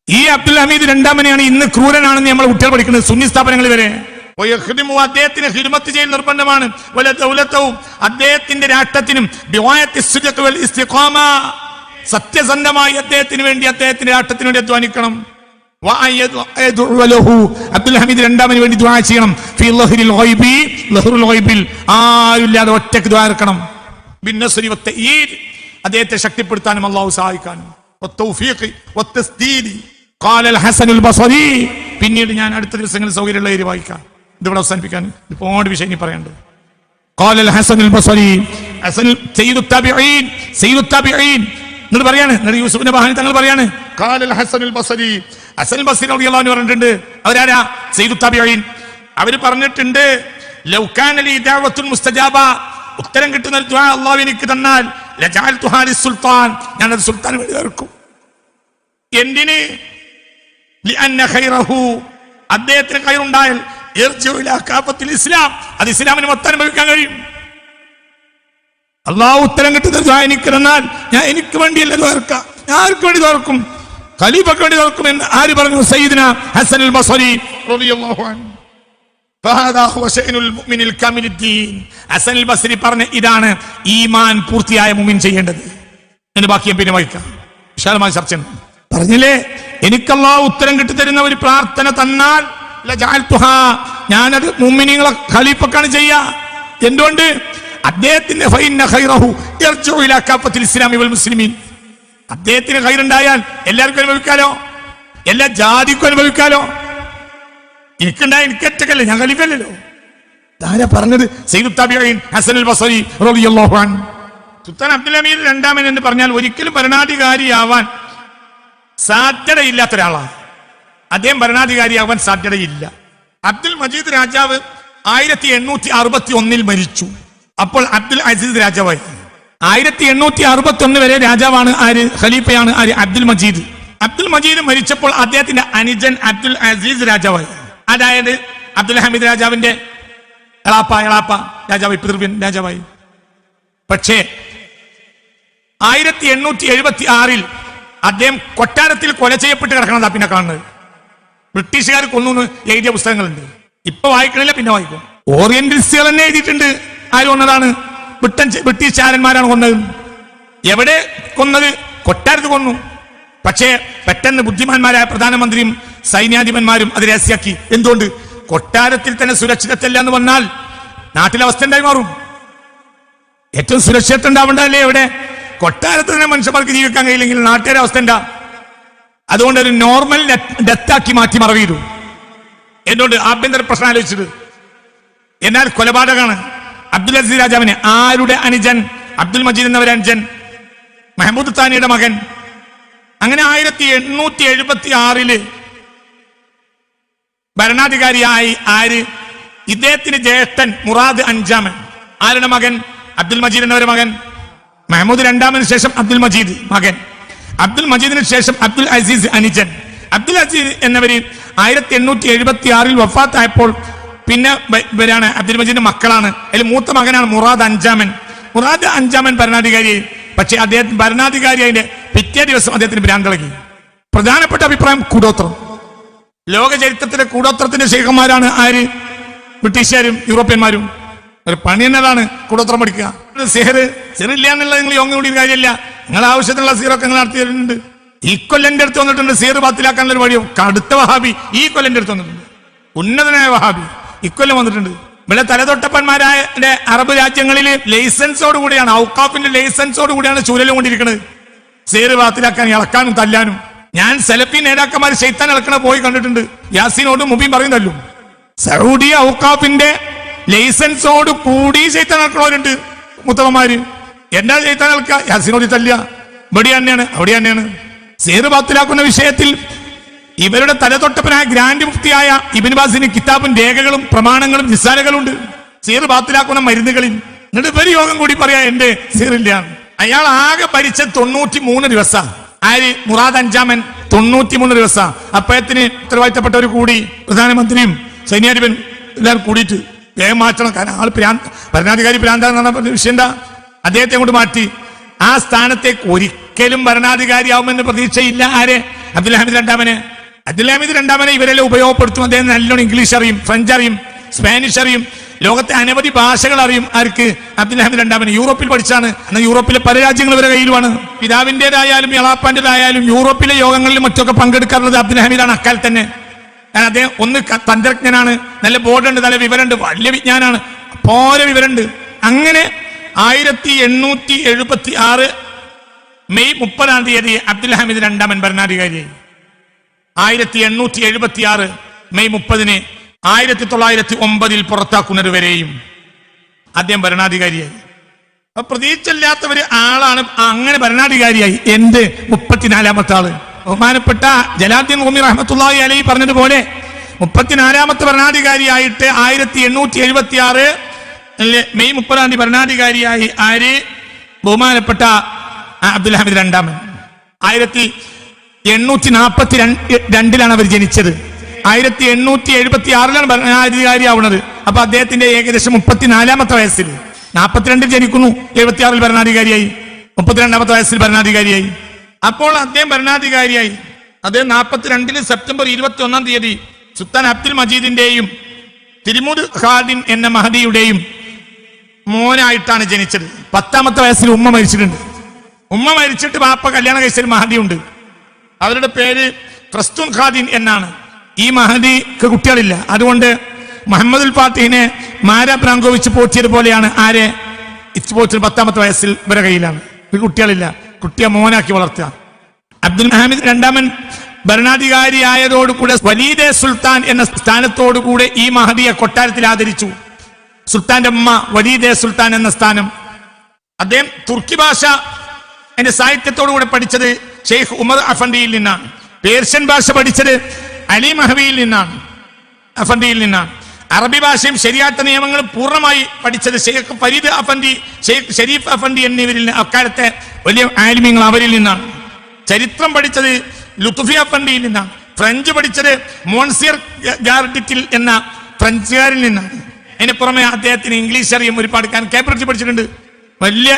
ഈ അബ്ദുൽ ഹമീദ് രണ്ടാമനെയാണ് ഇന്ന് ക്രൂരനാണെന്ന് നമ്മൾ കുട്ടികൾ പഠിക്കുന്നത്. സുന്നി സ്ഥാപനങ്ങൾ വരെ അദ്ദേഹത്തിന് ഹിദ്മത്ത് ചെയ്യൽ നിർബന്ധമാണ്. അദ്ദേഹത്തിന്റെ രാഷ്ട്രത്തിനും സത്യസന്ധമായി അദ്ദേഹത്തിന് വേണ്ടി, അദ്ദേഹത്തിന്റെ രാഷ്ട്രത്തിന് വേണ്ടി അധ്വാനിക്കണം. അബ്ദുൽ ഹമീദ് രണ്ടാമന് വേണ്ടി ദുആ ചെയ്യണം. ആരുമില്ലാതെ ഒറ്റക്ക് ദുആ ഇറക്കണം. അദ്ദേഹത്തെ ശക്തിപ്പെടുത്താനും അള്ളാഹു സഹായിക്കാനും. പിന്നീട് ഞാൻ അടുത്ത ദിവസങ്ങളിൽ സൗകര്യമുള്ള ഏരി വായിക്കാം. ഇതിവിടെ അവസാനിപ്പിക്കാൻ ഒരുപാട് വിഷയം ഇനി പറയേണ്ടത്. എന്നിട്ട് പറയാണ്, യൂസുഫ് നബഹാനി തങ്ങൾ പറയാണ്, ഹസൻ ബസ്രി റളിയല്ലാഹു അൻഹു പറഞ്ഞിട്ടുണ്ട്. അവരാരാ? സയ്യിദുൽ താബിഈൻ. അവര് പറഞ്ഞിട്ടുണ്ട്, ലൗ കാന ലി ദഅവത്തുൻ മുസ്തജാബ, ഉത്തരം കിട്ടുന്ന ഒരു ദുആ അല്ലാഹു എനിക്ക് തന്നാൽ ലജഅൽതുഹാ ലിസ്സുൽത്താൻ, ഞാൻ അത് സുൽത്താൻ വേണ്ടി ഇറക്കും. എന്തിന്? ലിഅന്ന ഖൈറഹു, അദ്ദേഹത്തിന് ഖൈറുണ്ടായാൽ ഇർജിഉ ഇലാ കാഫത്തിൽ ഇസ്ലാം, അത് ഇസ്ലാമിന് മൊത്തം അനുഭവിക്കാൻ കഴിയും. അള്ളാഹു ഉത്തരം കിട്ടുന്ന ദുആ എനിക്ക് തന്നാൽ ഞാൻ എനിക്ക് വേണ്ടിയല്ല ദുആ ഇറക്കുക, ഞാൻ ആർക്ക് വേണ്ടി ദുആ ഇറക്കും? ഖലീഫക്ക് വേണ്ടി ദുആ ഇറക്കും എന്ന് ആര് പറഞ്ഞു? സയ്യിദുന ഹസൻ അൽ ബസ്രി റളിയല്ലാഹു അൻഹു. ഫഹാദാ ഹുവ ശഅനുൽ മുഅ്മിനിൽ കാമിലുദ്ദീൻ. ഹസൻ അൽ ബസ്രി പറഞ്ഞ ഇതാണ് ഈമാൻ പൂർത്തിയായ മുഅ്മിൻ ചെയ്യേണ്ടത്. എന്ന് ബാക്കിയും പിന്നെ വായിക്കാം, വിശാലമായ ചർച്ച പറഞ്ഞില്ലേ. എനിക്ക് അല്ലാഹു ഉത്തരം കിട്ടിത്തരുന്ന ഒരു പ്രാർത്ഥന തന്നാൽ ലജഅൽതുഹാ, ഞാനത് മുഅ്മിനീങ്ങളെ ഖലീഫക്കാണ് ചെയ്യുക. എന്തുകൊണ്ട്? അദ്ദേഹത്തിന്റെ ഫഇന്ന ഖൈറഹു യർജിഉ ഇലാ കാഫത്തിൽ ഇസ്ലാമി വൽ മുസ്ലിമീൻ. അദ്ദേഹത്തിന് ഖൈറുണ്ടായാൽ എല്ലാവർക്കും അനുഭവിക്കാലോ, എല്ലാ ജാതിക്കും അനുഭവിക്കാലോ. എനിക്കുണ്ടായ എനിക്കൊറ്റക്കല്ലേ, ഞാൻ ഖലീഫല്ലല്ലോ. ഇതാരാ പറഞ്ഞത്? സയ്യിദുൽ താബിഈൻ ഹസൻ അൽ ബസ്രി റളിയല്ലാഹു അൻഹു. സുൽത്താൻ അബ്ദുൽ ഹമീദ് രണ്ടാമൻ എന്ന് പറഞ്ഞാൽ ഒരിക്കലും ഭരണാധികാരിയാവാൻ സാധ്യതയില്ലാത്ത ഒരാളാണ്. അദ്ദേഹം ഭരണാധികാരിയാവാൻ സാധ്യതയില്ല. അബ്ദുൽ മജീദ് രാജാവ് 1861 മരിച്ചു. അപ്പോൾ അബ്ദുൽ അസീസ് രാജാവായി. 1861 വരെ രാജാവാണ് ആര്? ഖലീഫയാണ് ആര്? അബ്ദുൽ മജീദ്. അബ്ദുൽ മജീദ് മരിച്ചപ്പോൾ അദ്ദേഹത്തിന്റെ അനുജൻ അബ്ദുൽ അസീസ് രാജാവായി. അതായത് അബ്ദുൽ ഹമീദ് രാജാവിന്റെ എളാപ്പ രാജാവായി, പിതൃവ്യൻ രാജാവായി. പക്ഷേ 1876 അദ്ദേഹം കൊട്ടാരത്തിൽ കൊല ചെയ്യപ്പെട്ട് കിടക്കണതാ പിന്നെ കാണുന്നത്. ബ്രിട്ടീഷുകാർ കൊന്നു എഴുതിയ പുസ്തകങ്ങളുണ്ട്. ഇപ്പൊ വായിക്കണില്ല, പിന്നെ വായിക്കും. ഓറിയന്റലിസ്റ്റുകൾ തന്നെ എഴുതിയിട്ടുണ്ട്. ആര് കൊന്നതാണ്? ബ്രിട്ടീഷ് ചാരന്മാരാണ് കൊന്നത്. എവിടെ കൊന്നത്? കൊട്ടാരത്ത് കൊന്നു. പക്ഷേ പെട്ടെന്ന് ബുദ്ധിമാന്മാരായ പ്രധാനമന്ത്രിയും സൈന്യാധിപന്മാരും അത് രഹസ്യാക്കി. എന്തുകൊണ്ട്? കൊട്ടാരത്തിൽ തന്നെ സുരക്ഷിതത്വമില്ല എന്ന് വന്നാൽ നാട്ടിലെ അവസ്ഥ ഉണ്ടായി മാറും. ഏറ്റവും സുരക്ഷിതത്വം ഉണ്ടാവേണ്ടതല്ലേ എവിടെ? കൊട്ടാരത്ത് തന്നെ മനുഷ്യന്മാർക്ക് ജീവിക്കാൻ കഴിയില്ലെങ്കിൽ നാട്ടുകാരുടെ അവസ്ഥ എന്താ? അതുകൊണ്ട് ഒരു നോർമൽ ഡെത്താക്കി മാറ്റി മറവ് ചെയ്തു. എന്തുകൊണ്ട്? ആഭ്യന്തര പ്രശ്നം ആലോചിച്ചത്. എന്നാൽ കൊലപാതകമാണ്. അബ്ദുൽ അസീസ് രാജാവിനെ ആരുടെ അനുജൻ? അബ്ദുൽ മജീദ് എന്നവരെ അനുജൻ, മഹമൂദ് താനിയുടെ മകൻ. അങ്ങനെ 1876 ഭരണാധികാരിയായി ആര്? ഇദ്ദേഹത്തിന് ജ്യേഷ്ഠൻ മുറാദ് അഞ്ചാമൻ. ആരുടെ മകൻ? അബ്ദുൽ മജീദ് എന്നവരുടെ മകൻ മഹ്മൂദ് രണ്ടാമന് ശേഷം അബ്ദുൽ മജീദ് മകൻ, അബ്ദുൽ മജീദിന് ശേഷം അബ്ദുൽ അസീസ് അനുജൻ. അബ്ദുൽ അസീസ് എന്നവര് 1876 വഫാത്തായപ്പോൾ പിന്നെ ഇവരാണ് അബ്ദുൽ മജീദിന്റെ മക്കളാണ്. അതിൽ മൂത്ത മകനാണ് മുറാദ് അഞ്ചാമൻ. മുറാദ് അഞ്ചാമൻ ഭരണാധികാരിയായി. പക്ഷെ അദ്ദേഹം ഭരണാധികാരിയായതിന്റെ പിറ്റേ ദിവസം അദ്ദേഹത്തിന് ഭ്രാന്തിളകി. പ്രധാനപ്പെട്ട അഭിപ്രായം കൂടോത്രം. ലോക ചരിത്രത്തിലെ കൂടോത്രത്തിന്റെ ശേഖന്മാരാണ് ആര്? ബ്രിട്ടീഷുകാരും യൂറോപ്യന്മാരും. ഒരു പണി എന്നതാണ് കൂടോത്രം പഠിക്കുക. സിറില്ല എന്നുള്ളത് നിങ്ങൾ യോഗം കൂടി കാര്യമില്ല. നിങ്ങൾ ആവശ്യത്തിനുള്ള സീറൊക്കെ നിങ്ങൾ നടത്തിയിട്ടുണ്ട്. ഈ കൊല്ലന്റെ അടുത്ത് വന്നിട്ടുണ്ട് സീറ് ബാത്തിലാക്കാനുള്ള ഒരു വഴിയോ. കടുത്ത വഹാബി ഈ കൊല്ലന്റെ അടുത്ത് വന്നിട്ടുണ്ട്. ഉന്നതനായ വഹാബി ഇക്കൊല്ലം വന്നിട്ടുണ്ട്. ഇവിടെ തലതൊട്ടപ്പന്മാരായ അറബ് രാജ്യങ്ങളിൽ ലൈസൻസോട് കൂടിയാണ്, ഔക്കാഫിന്റെ ലൈസൻസോട് കൂടിയാണ് ചൂരലും കൊണ്ടിരിക്കുന്നത്. സീറ് ബാത്തിലാക്കാൻ ഇളക്കാനും തല്ലാനും. ഞാൻ സലഫി നേതാക്കന്മാർ ശൈത്താൻ ഇളക്കണ പോയി കണ്ടിട്ടുണ്ട്. യാസീനോടും മുബീൻ പറയുന്നല്ലോ. സൗദി ഔക്കാഫിന്റെ ലൈസൻസോട് കൂടി ശൈത്താൻ ഇളക്കണവരുണ്ട് മുത്തവന്മാര്. എന്താ ശൈത്താൻ ഇളക്കുക? യാസീനോട് തല്ലുക. ഇവിടെ തന്നെയാണ്, അവിടെ തന്നെയാണ്. സീറ് ബാത്തിലാക്കുന്ന വിഷയത്തിൽ ഇവരുടെ തലതൊട്ടപ്പനായ ഗ്രാൻഡ് മുഫ്തിയായ ഇബ്നു ബാസിന് കിതാബും രേഖകളും പ്രമാണങ്ങളും നിസ്സാരകളുണ്ട് സീറ് ബാത്തിലാക്കുന്ന മരുന്നുകളിൽ. എന്നിട്ട് ഇവര് യോഗം കൂടി പറയാ എന്റെ സീറില്ല. അയാൾ ആകെ ഭരിച്ച 93 ദിവസം. ആര്? മുറാദ് അഞ്ചാമൻ 93 ദിവസം. അപ്പോഴത്തിന് ഉത്തരവാദിത്തപ്പെട്ടവർ കൂടി പ്രധാനമന്ത്രിയും സൈന്യാധിപൻ എല്ലാവരും കൂടിയിട്ട് വേഗം മാറ്റണം. കാരണം ആൾ ഭരണാധികാരി ഭ്രാന്താന്ന് പറഞ്ഞ വിഷയം എന്താ? അദ്ദേഹത്തെ കൊണ്ട് മാറ്റി ആ സ്ഥാനത്തേക്ക് ഒരിക്കലും ഭരണാധികാരിയാവുമെന്ന് പ്രതീക്ഷയില്ല. ആര്? അബ്ദുൽ ഹമീദ് രണ്ടാമന്. അബ്ദുൽ ഹമീദ് രണ്ടാമനെ ഇവരെല്ലാം ഉപയോഗപ്പെടുത്തും. അദ്ദേഹം നല്ലോണം ഇംഗ്ലീഷ് അറിയും, ഫ്രഞ്ച് അറിയും, സ്പാനിഷ് അറിയും, ലോകത്തെ അനവധി ഭാഷകൾ അറിയും. ആർക്ക്? അബ്ദുൽ ഹമീദ് രണ്ടാമന്. യൂറോപ്പിൽ പഠിച്ചാണ്. എന്നാൽ യൂറോപ്പിലെ പല രാജ്യങ്ങൾ ഇവരുടെ കയ്യിലുമാണ്. പിതാവിൻ്റെതായാലും എളാപ്പാൻ്റെതായാലും യൂറോപ്പിലെ യോഗങ്ങളിലും മറ്റൊക്കെ പങ്കെടുക്കാറുള്ളത് അബ്ദുൽ ഹമീദാണ്. അക്കാൽ തന്നെ അദ്ദേഹം ഒന്ന് തന്ത്രജ്ഞനാണ്, നല്ല ബോർഡുണ്ട്, നല്ല വിവരമുണ്ട്, വലിയ വിജ്ഞാനാണ്, പോലെ വിവരമുണ്ട്. അങ്ങനെ 1876 മെയ് 30 അബ്ദുൽ ഹമീദ് രണ്ടാമൻ ഭരണാധികാരിയായി. 1876 മെയ് 30 1909 പുറത്താക്കുന്നത് വരെയും അദ്ദേഹം ഭരണാധികാരിയായി. അപ്പൊ പ്രതീക്ഷയില്ലാത്തവര് ആളാണ് അങ്ങനെ ഭരണാധികാരിയായി. എന്ത് 34ാമത്തെ ആള്? ബഹുമാനപ്പെട്ട ജലാലുദ്ദീൻ റൂമി റഹ്മത്തുള്ളാഹി അലൈഹി പറഞ്ഞതുപോലെ 34ാമത്തെ ഭരണാധികാരിയായിട്ട് 1876 മെയ് 30 ഭരണാധികാരിയായി ആര്? ബഹുമാനപ്പെട്ട അബ്ദുൽ ഹമീദ് രണ്ടാമൻ. 1842 അവർ ജനിച്ചത്. 1876 ഭരണാധികാരിയാവുന്നത്. അപ്പൊ അദ്ദേഹത്തിന്റെ ഏകദേശം 34ാമത്തെ വയസ്സിൽ, 42 ജനിക്കുന്നു, 76 ഭരണാധികാരിയായി, 32ാമത്തെ വയസ്സിൽ ഭരണാധികാരിയായി. അപ്പോൾ അദ്ദേഹം ഭരണാധികാരിയായി. അദ്ദേഹം 42 സെപ്റ്റംബർ 21 സുൽത്താൻ അബ്ദുൽ മജീദിന്റെയും തിരുമുദ് ഖാദിൻ എന്ന മഹദിയുടെയും മോനായിട്ടാണ് ജനിച്ചത്. 10ാമത്തെ വയസ്സിൽ ഉമ്മ മരിച്ചിട്ടുണ്ട്. ഉമ്മ മരിച്ചിട്ട് ബാപ്പ കല്യാണം കഴിച്ചൊരു മഹദി ഉണ്ട്. അവരുടെ പേര് പ്രസ്തുൻ ഖാദിൻ എന്നാണ്. ഈ മഹദിക്ക് കുട്ടികളില്ല. അതുകൊണ്ട് മുഹമ്മദുൽ ഫാത്തിഹിനെ മാരാ ബ്രാങ്കോവിച്ച് പോറ്റിയതുപോലെയാണ് ആരെ പോറ്റിയത്. 10ാമത്തെ വയസ്സിൽ ഇവരെ കയ്യിലാണ്. കുട്ടികളില്ല. കുട്ടിയെ മോനാക്കി വളർത്തുക. അബ്ദുൽ ഹമീദ് രണ്ടാമൻ ഭരണാധികാരിയായതോടുകൂടെ വലീദെ സുൽത്താൻ എന്ന സ്ഥാനത്തോടുകൂടെ ഈ മഹദിയെ കൊട്ടാരത്തിൽ ആദരിച്ചു. സുൽത്താന്റെ അമ്മ വലീദെ സുൽത്താൻ എന്ന സ്ഥാനം. അദ്ദേഹം തുർക്കി ഭാഷ അതിന്റെ സാഹിത്യത്തോടുകൂടെ പഠിച്ചത് ഷെയ്ഖ് ഉമർ അഫൻഡിയിൽ നിന്നാണ്. പേർഷ്യൻ ഭാഷ പഠിച്ചത് അലി മഹവിയിൽ നിന്നാണ്, അഫൻഡിയിൽ നിന്നാണ്. അറബി ഭാഷയും ശരിയാത്ത നിയമങ്ങളും പൂർണ്ണമായി പഠിച്ചത് ഷെയ്ഖ് ഫരീദ് അഫൻഡി, ഷെയ്ഖ് ഷെരീഫ് അഫൻഡി എന്നിവരിൽ അക്കാലത്തെ വലിയ ആലിമ്യങ്ങൾ അവരിൽ നിന്നാണ്. ചരിത്രം പഠിച്ചത് ലുത്ഫി അഫൻഡിയിൽ നിന്നാണ്. ഫ്രഞ്ച് പഠിച്ചത് മോൺസിയർ ഗാർഡിറ്റിൽ എന്ന ഫ്രഞ്ചുകാരിൽ നിന്നാണ്. അതിന് പുറമെ അദ്ദേഹത്തിന് ഇംഗ്ലീഷ് അറിയും, ഒരുപാട് കേംബ്രിഡ്ജ് പഠിച്ചിട്ടുണ്ട്, വലിയ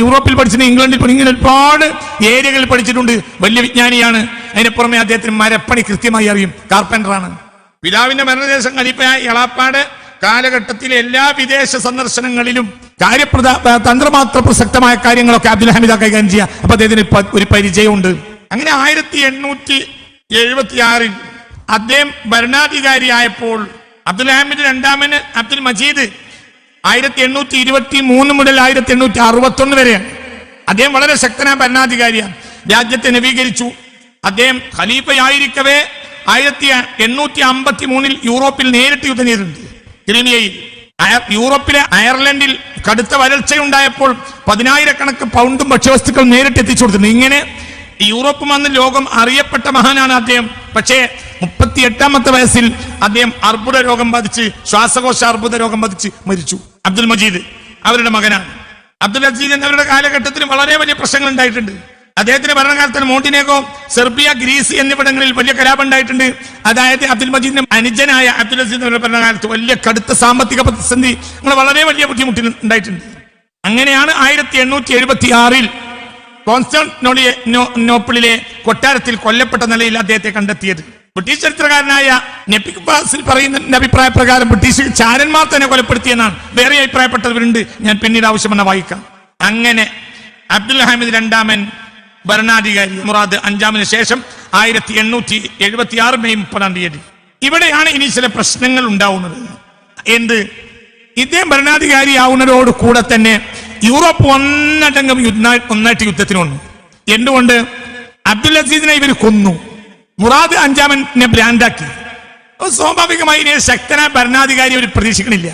യൂറോപ്പിൽ പഠിച്ചിട്ടുണ്ട്, ഇംഗ്ലണ്ടിൽ ഇങ്ങനെ ഒരുപാട് ഏരിയകളിൽ പഠിച്ചിട്ടുണ്ട്, വലിയ വിജ്ഞാനിയാണ്. അതിന് പുറമെ അദ്ദേഹത്തിന് മരപ്പണി കൃത്യമായി അറിയും, കാർപ്പൻ്ററാണ്. പിതാവിന്റെ മരണശേഷം ഖലീഫയായ എളാപ്പാട് കാലഘട്ടത്തിലെ എല്ലാ വിദേശ സന്ദർശനങ്ങളിലും തന്ത്രമാത്ര പ്രസക്തമായ കാര്യങ്ങളൊക്കെ അബ്ദുൽ ഹമീദ കൈകാര്യം ചെയ്യുക. അപ്പൊ അദ്ദേഹത്തിന് ഒരു പരിചയമുണ്ട്. അങ്ങനെ 1876 അദ്ദേഹം ഭരണാധികാരിയായപ്പോൾ അബ്ദുൽ ഹമീദ് രണ്ടാമന് അബ്ദുൽ മജീദ് 1823 മുതൽ 1861 വരെയാണ്. അദ്ദേഹം വളരെ ശക്തനായ ഭരണാധികാരിയാണ്. രാജ്യത്തെ നവീകരിച്ചു. അദ്ദേഹം ഖലീഫയായിരിക്കവേ 1853 യൂറോപ്പിൽ നേരിട്ട് യുദ്ധം ചെയ്തിട്ടുണ്ട്. ക്രീമിയയിൽ, യൂറോപ്പിലെ അയർലൻഡിൽ കടുത്ത വരൾച്ചയുണ്ടായപ്പോൾ 10,000 പൗണ്ടും ഭക്ഷ്യവസ്തുക്കൾ നേരിട്ട് എത്തിച്ചു കൊടുത്തിട്ടുണ്ട്. ഇങ്ങനെ യൂറോപ്പും അന്ന് ലോകം അറിയപ്പെട്ട മഹാനാണ് അദ്ദേഹം. പക്ഷേ 38ാമത്തെ വയസ്സിൽ അദ്ദേഹം അർബുദ രോഗം ബാധിച്ച്, ശ്വാസകോശ അർബുദ രോഗം ബാധിച്ച് മരിച്ചു. അബ്ദുൽ മജീദ് അവരുടെ മകനാണ്. അബ്ദുൽ അസീസ് എന്നവരുടെ കാലഘട്ടത്തിൽ വളരെ വലിയ പ്രശ്നങ്ങൾ ഉണ്ടായിട്ടുണ്ട്. അദ്ദേഹത്തിന്റെ ഭരണകാലത്തിൽ മോണ്ടിനേഗോ, സെർബിയ, ഗ്രീസ് എന്നിവിടങ്ങളിൽ വലിയ കലാപം ഉണ്ടായിട്ടുണ്ട്. അതായത് അബ്ദുൽ മജീദിന്റെ അനുജനായ അബ്ദുൽ അസീസ് എന്നവരുടെ ഭരണകാലത്ത് വലിയ കടുത്ത സാമ്പത്തിക പ്രതിസന്ധി വളരെ വലിയ ബുദ്ധിമുട്ടിൽ ഉണ്ടായിട്ടുണ്ട്. അങ്ങനെയാണ് 1876 കോൺസ്റ്റാന്റിനോപ്പിളിലെ കൊട്ടാരത്തിൽ കൊല്ലപ്പെട്ട നിലയിൽ അദ്ദേഹത്തെ കണ്ടെത്തിയത്. ബ്രിട്ടീഷ് ചരിത്രകാരനായ നെപ്പിക് ബാസിൽ പറയുന്ന അഭിപ്രായ പ്രകാരം ബ്രിട്ടീഷ് ചാരന്മാർ തന്നെ കൊലപ്പെടുത്തിയെന്നാണ്. വേറെ അഭിപ്രായപ്പെട്ടവരുണ്ട്, ഞാൻ പിന്നീട് ആവശ്യമെന്ന വായിക്കാം. അങ്ങനെ അബ്ദുൽ ഹമീദ് രണ്ടാമൻ ഭരണാധികാരി, മുറാദ് അഞ്ചാമന് ശേഷം 1876 മെയ് 30 ഇവിടെയാണ് ഇനി ചില പ്രശ്നങ്ങൾ ഉണ്ടാവുന്നത്. എന്ത്? ഇദ്ദേഹം ഭരണാധികാരിയാവുന്നതോട് കൂടെ തന്നെ യൂറോപ്പ് ഒന്നായിട്ട് യുദ്ധത്തിന് വന്നു. എന്തുകൊണ്ട്? അബ്ദുൽ അസീസിനെ ഇവർ കൊന്നു, മുറാദ് അഞ്ചാമനെ ബ്രാൻഡാക്കി. സ്വാഭാവികമായി ഇനി ശക്തനായ ഭരണാധികാരി അവർ പ്രതീക്ഷിക്കണില്ല.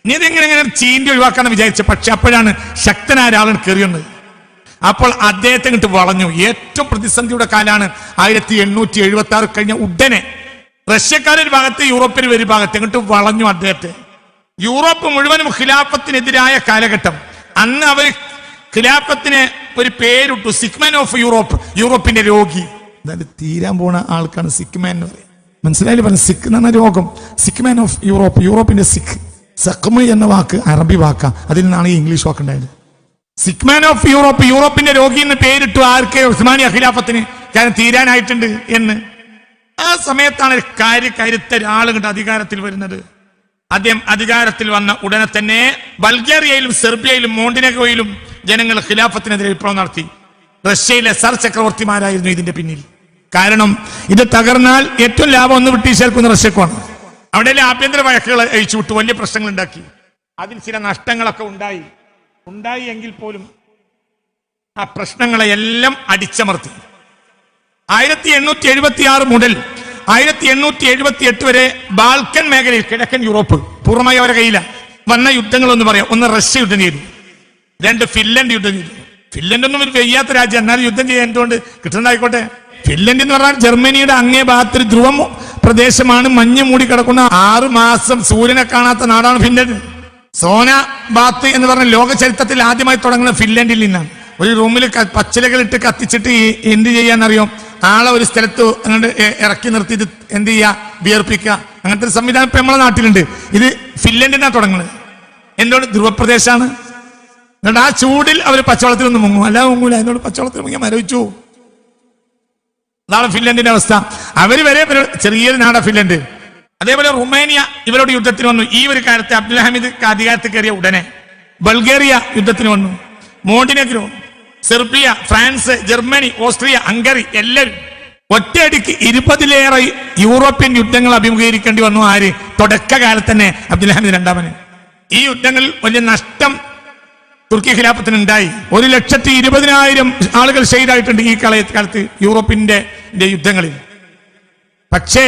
ഇനി ഇതെങ്ങനെ ചീന്തി ഒഴിവാക്കാന്ന് വിചാരിച്ചു. പക്ഷെ അപ്പോഴാണ് ശക്തനായ ഒരാളാണ് കയറിയുന്നത്. അപ്പോൾ അദ്ദേഹത്തെ ഇങ്ങോട്ട് വളഞ്ഞു. ഏറ്റവും പ്രതിസന്ധിയുടെ കാലാണ് 1876 കഴിഞ്ഞ ഉടനെ റഷ്യക്കാരൊരു ഭാഗത്ത്, യൂറോപ്പിൽ ഒരു ഭാഗത്ത് ഇങ്ങോട്ട് വളഞ്ഞു അദ്ദേഹത്തെ. യൂറോപ്പ് മുഴുവനും ഖിലാഫത്തിനെതിരായ കാലഘട്ടം. അന്ന് അവർ ഖിലാഫത്തിന് ഒരു പേരിട്ടു, സിക്മാൻ ഓഫ് യൂറോപ്പ്, യൂറോപ്പിന്റെ രോഗി. അതായത് തീരാൻ പോണ ആൾക്കാണ് സിക്മാൻ എന്ന് പറയുന്നത്. മനസ്സിലായാലും പറഞ്ഞു, സിക്ക് എന്ന് പറഞ്ഞ രോഗം, സിക്മാൻ ഓഫ് യൂറോപ്പ്, യൂറോപ്പിന്റെ സിക്ക്. സഖ്മ് എന്ന വാക്ക് അറബി വാക്കാ, അതിൽ നിന്നാണ് ഈ ഇംഗ്ലീഷ് വാക്ക് ഉണ്ടായത്. സിക്മാൻ ഓഫ് യൂറോപ്പ്, യൂറോപ്പിന്റെ രോഗി എന്ന് പേരിട്ടു. ആർക്ക്? ഉസ്മാനിയ ഖിലാഫത്തിന്. കാരണം തീരാനായിട്ടുണ്ട് എന്ന്. ആ സമയത്താണ് കരുത്ത ഒരാളുകളുടെ അധികാരത്തിൽ വരുന്നത്. അദ്ദേഹം അധികാരത്തിൽ വന്ന ഉടനെ തന്നെ ബൾഗേറിയയിലും സെർബിയയിലും മോണ്ടിനെഗോയിലും ജനങ്ങൾ ഖിലാഫത്തിനെതിരെ വിപ്ലവം നടത്തി. റഷ്യയിലെ സർ ചക്രവർത്തിമാരായിരുന്നു ഇതിന്റെ പിന്നിൽ. കാരണം ഇത് തകർന്നാൽ ഏറ്റവും ലാഭം ഒന്ന് ബ്രിട്ടീഷുകാർക്കൊന്ന് റഷ്യക്കാണ്. അവിടെ ആഭ്യന്തര വഴക്കുകൾ അഴിച്ചുവിട്ടു, വലിയ പ്രശ്നങ്ങൾ ഉണ്ടാക്കി. അതിൽ ചില നഷ്ടങ്ങളൊക്കെ ഉണ്ടായി എങ്കിൽ പോലും ആ പ്രശ്നങ്ങളെ എല്ലാം അടിച്ചമർത്തി. 1876 മുതൽ 1878 വരെ ബാൽക്കൻ മേഖലയിൽ, കിഴക്കൻ യൂറോപ്പ് പൂർണ്ണമായി അവരുടെ കയ്യിലാണ്. വന്ന യുദ്ധങ്ങളൊന്ന് പറയാം. ഒന്ന് റഷ്യ യുദ്ധം ചെയ്തു, 2 ഫിൻലൻഡ് യുദ്ധം ചെയ്തു. ഫിൻലൻഡ് ഒന്നും ഒരു വയ്യാത്ത രാജ്യം, എന്നാലും യുദ്ധം ചെയ്യാൻ എന്തുകൊണ്ട് കിട്ടുന്നതായിക്കോട്ടെ. ഫിൻലൻഡ് എന്ന് പറഞ്ഞാൽ ജർമ്മനിയുടെ അങ്ങേ ഭാഗത്തൊരു ധ്രുവം പ്രദേശമാണ്. മഞ്ഞ് മൂടി കിടക്കുന്ന 6 മാസം സൂര്യനെ കാണാത്ത നാടാണ് ഫിൻലൻഡ്. സോനാബാത്ത് എന്ന് പറഞ്ഞ ലോക ചരിത്രത്തിൽ ആദ്യമായി തുടങ്ങുന്ന ഫിൻലൻഡിൽ നിന്നാണ്. ഒരു റൂമിൽ പച്ചിലകൾ ഇട്ട് കത്തിച്ചിട്ട് എന്ത് ചെയ്യാന്നറിയോ? ആളെ ഒരു സ്ഥലത്ത് അങ്ങോട്ട് ഇറക്കി നിർത്തി ഇത് എന്ത് ചെയ്യുക? വിയർപ്പിക്കുക. അങ്ങനത്തെ ഒരു സംവിധാനം ഇപ്പൊ നമ്മളെ നാട്ടിലുണ്ട്. ഇത് ഫിൻലൻഡിനാണ് തുടങ്ങുന്നത്. എന്തുകൊണ്ട്? ധ്രുവപ്രദേശമാണ്. എന്നിട്ട് ആ ചൂടിൽ അവർ പച്ചവെള്ളത്തിലൊന്നും മുങ്ങും, അല്ലാതെ മുങ്ങൂല. എന്നോട് പച്ചവെള്ളത്തിൽ മുങ്ങിയാൽ മരവിച്ചു. അതാണ് ഫിൻലൻഡിന്റെ അവസ്ഥ. അവര് വരെ ചെറിയൊരു നാടാ ഫിൻലൻഡ്. അതേപോലെ റുമേനിയ ഇവരോട് യുദ്ധത്തിന് വന്നു. ഈ ഒരു കാലത്ത് അബ്ദുൽ ഹമീദ് അധികാരത്തിൽ കയറിയ ഉടനെ ബൾഗേറിയ യുദ്ധത്തിന് വന്നു. Montenegro, Serbia, France, Germany, Austria, Hungary എല്ലാവരും ഒറ്റയടിക്ക് 20ലേറെ യൂറോപ്യൻ യുദ്ധങ്ങൾ അഭിമുഖീകരിക്കേണ്ടി വന്നു. ആര്? തുടക്കകാലത്ത് തന്നെ അബ്ദുൽ ഹമീദ് രണ്ടാമന്. ഈ യുദ്ധങ്ങളിൽ വലിയ നഷ്ടം തുർക്കി ഖിലാഫത്തിന് ഉണ്ടായി. 1,20,000 ആളുകൾ ഷഹീദായിട്ടുണ്ട് ഈ കാലത്ത് യൂറോപ്പിന്റെ യുദ്ധങ്ങളിൽ. പക്ഷേ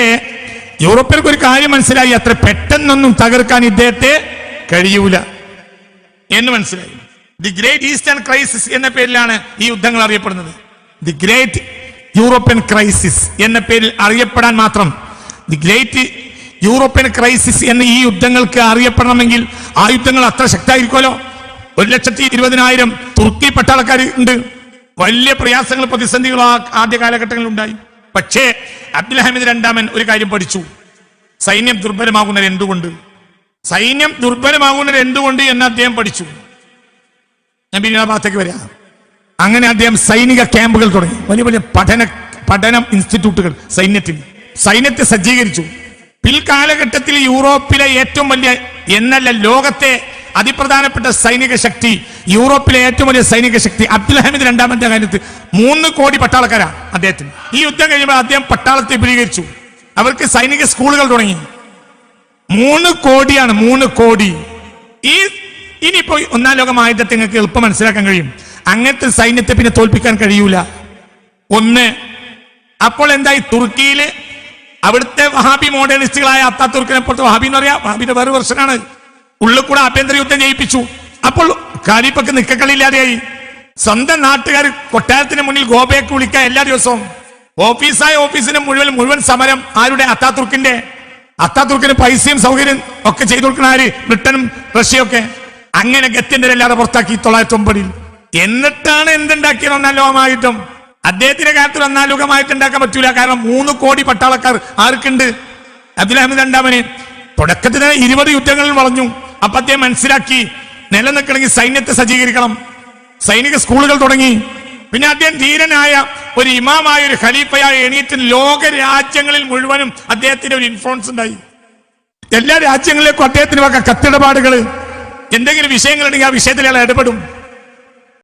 യൂറോപ്പിലേക്ക് ഒരു കാര്യം മനസ്സിലായി, അത്ര പെട്ടെന്നൊന്നും തകർക്കാൻ ഇദ്ദേഹത്തെ കഴിയൂല എന്ന് മനസ്സിലായി. ദി ഗ്രേറ്റ് ഈസ്റ്റേൺ ക്രൈസിസ് എന്ന പേരിലാണ് ഈ യുദ്ധങ്ങൾ അറിയപ്പെടുന്നത്. ദി ഗ്രേറ്റ് യൂറോപ്യൻ ക്രൈസിസ് എന്ന പേരിൽ അറിയപ്പെടാൻ മാത്രം, ദി ഗ്രേറ്റ് യൂറോപ്യൻ ക്രൈസിസ് എന്ന ഈ യുദ്ധങ്ങൾക്ക് അറിയപ്പെടണമെങ്കിൽ ആ യുദ്ധങ്ങൾ അത്ര ശക്തമായിരിക്കുമല്ലോ. 1,20,000 തുർക്കി പട്ടാളക്കാർ ഉണ്ട്. വലിയ പ്രയാസങ്ങൾ, പ്രതിസന്ധികൾ ആദ്യ കാലഘട്ടങ്ങളിൽ ഉണ്ടായി. പക്ഷേ അബ്ദുൽ ഹമീദ് രണ്ടാമൻ ഒരു കാര്യം പഠിച്ചു. സൈന്യം ദുർബലമാകുന്നത് എന്തുകൊണ്ട് എന്ന് അദ്ദേഹം പഠിച്ചു. ഞാൻ പിന്നെ ആ ഭാഗത്തേക്ക് വരാം. അങ്ങനെ അദ്ദേഹം സൈനിക ക്യാമ്പുകൾ തുടങ്ങി. വലിയ വലിയ പഠന ഇൻസ്റ്റിറ്റ്യൂട്ടുകൾ സൈന്യത്തെ സജ്ജീകരിച്ചു. പിൽക്കാലഘട്ടത്തിൽ യൂറോപ്പിലെ ഏറ്റവും വലിയ എന്നല്ല ലോകത്തെ അതിപ്രധാനപ്പെട്ട സൈനിക ശക്തി, യൂറോപ്പിലെ ഏറ്റവും വലിയ സൈനിക ശക്തി അബ്ദുൽ ഹമീദ് രണ്ടാമന്റെ കാര്യത്തിൽ 3 കോടി പട്ടാളക്കാരാണ് അദ്ദേഹത്തിന്. ഈ യുദ്ധം കഴിയുമ്പോൾ അദ്ദേഹം പട്ടാളത്തെ വിപുലീകരിച്ചു. അവർക്ക് സൈനിക സ്കൂളുകൾ തുടങ്ങി. 3 കോടിയാണ്, 3 കോടി. ഇനിയിപ്പോ 1-ാം ലോക മഹായുദ്ധത്തെ നിങ്ങൾക്ക് എളുപ്പം മനസ്സിലാക്കാൻ കഴിയും. അങ്ങനത്തെ സൈന്യത്തെ പിന്നെ തോൽപ്പിക്കാൻ കഴിയൂല. അപ്പോൾ എന്തായി? തുർക്കിയില് അവിടുത്തെ വഹാബി മോഡേണിസ്റ്റുകളായ അത്താതുർക്കിനെ പോലത്തെ വഹാബി എന്ന് പറയാം, വഹാബിന്റെ വേറെ വെർഷനാണ്. ഉള്ളിൽ കൂടെ ആഭ്യന്തര യുദ്ധം ജയിപ്പിച്ചു. അപ്പോൾ ഖലീഫക്ക് നിക്കക്കളില്ലാതെയായി. സ്വന്തം നാട്ടുകാർ കൊട്ടാരത്തിന് മുന്നിൽ ഗോബയ്ക്ക് വിളിക്കുക എല്ലാ ദിവസവും. ഓഫീസിന് മുഴുവൻ സമരം ആരുടെ? അത്താതുർക്കിന് പൈസയും സൗകര്യം ഒക്കെ ചെയ്തു കൊടുക്കുന്ന ആര്? ബ്രിട്ടനും റഷ്യയൊക്കെ. അങ്ങനെ ഗത്യന്തരല്ലാതെ പുറത്താക്കി 909. എന്നിട്ടാണ് എന്തുണ്ടാക്കിയത് ലോകമായിട്ടും. അദ്ദേഹത്തിന്റെ കാര്യത്തിൽ ഒന്നാലോകമായിട്ട് ഉണ്ടാക്കാൻ പറ്റൂല. കാരണം 3 കോടി പട്ടാളക്കാർ ആർക്കുണ്ട്? അബ്ദുൽ ഹമീദ് രണ്ടാമന്. തുടക്കത്തിൽ 20 യുദ്ധങ്ങളിൽ വളഞ്ഞു. അപ്പൊ അദ്ദേഹം മനസ്സിലാക്കി നിലനിൽക്കണമെങ്കിൽ സൈന്യത്തെ സജ്ജീകരിക്കണം. സൈനിക സ്കൂളുകൾ തുടങ്ങി. പിന്നെ അദ്ദേഹം ധീരനായ ഒരു ഇമാമായ ഒരു ഖലീഫയായ എണീറ്റ് ലോക രാജ്യങ്ങളിൽ മുഴുവനും അദ്ദേഹത്തിന്റെ ഒരു ഇൻഫ്ലുവൻസ് ഉണ്ടായി. എല്ലാ രാജ്യങ്ങളിലേക്കും അദ്ദേഹത്തിന് കത്തിടപാടുകൾ, എന്തെങ്കിലും വിഷയങ്ങളുണ്ടെങ്കിൽ ആ വിഷയത്തിൽ അയാൾ ഇടപെടും.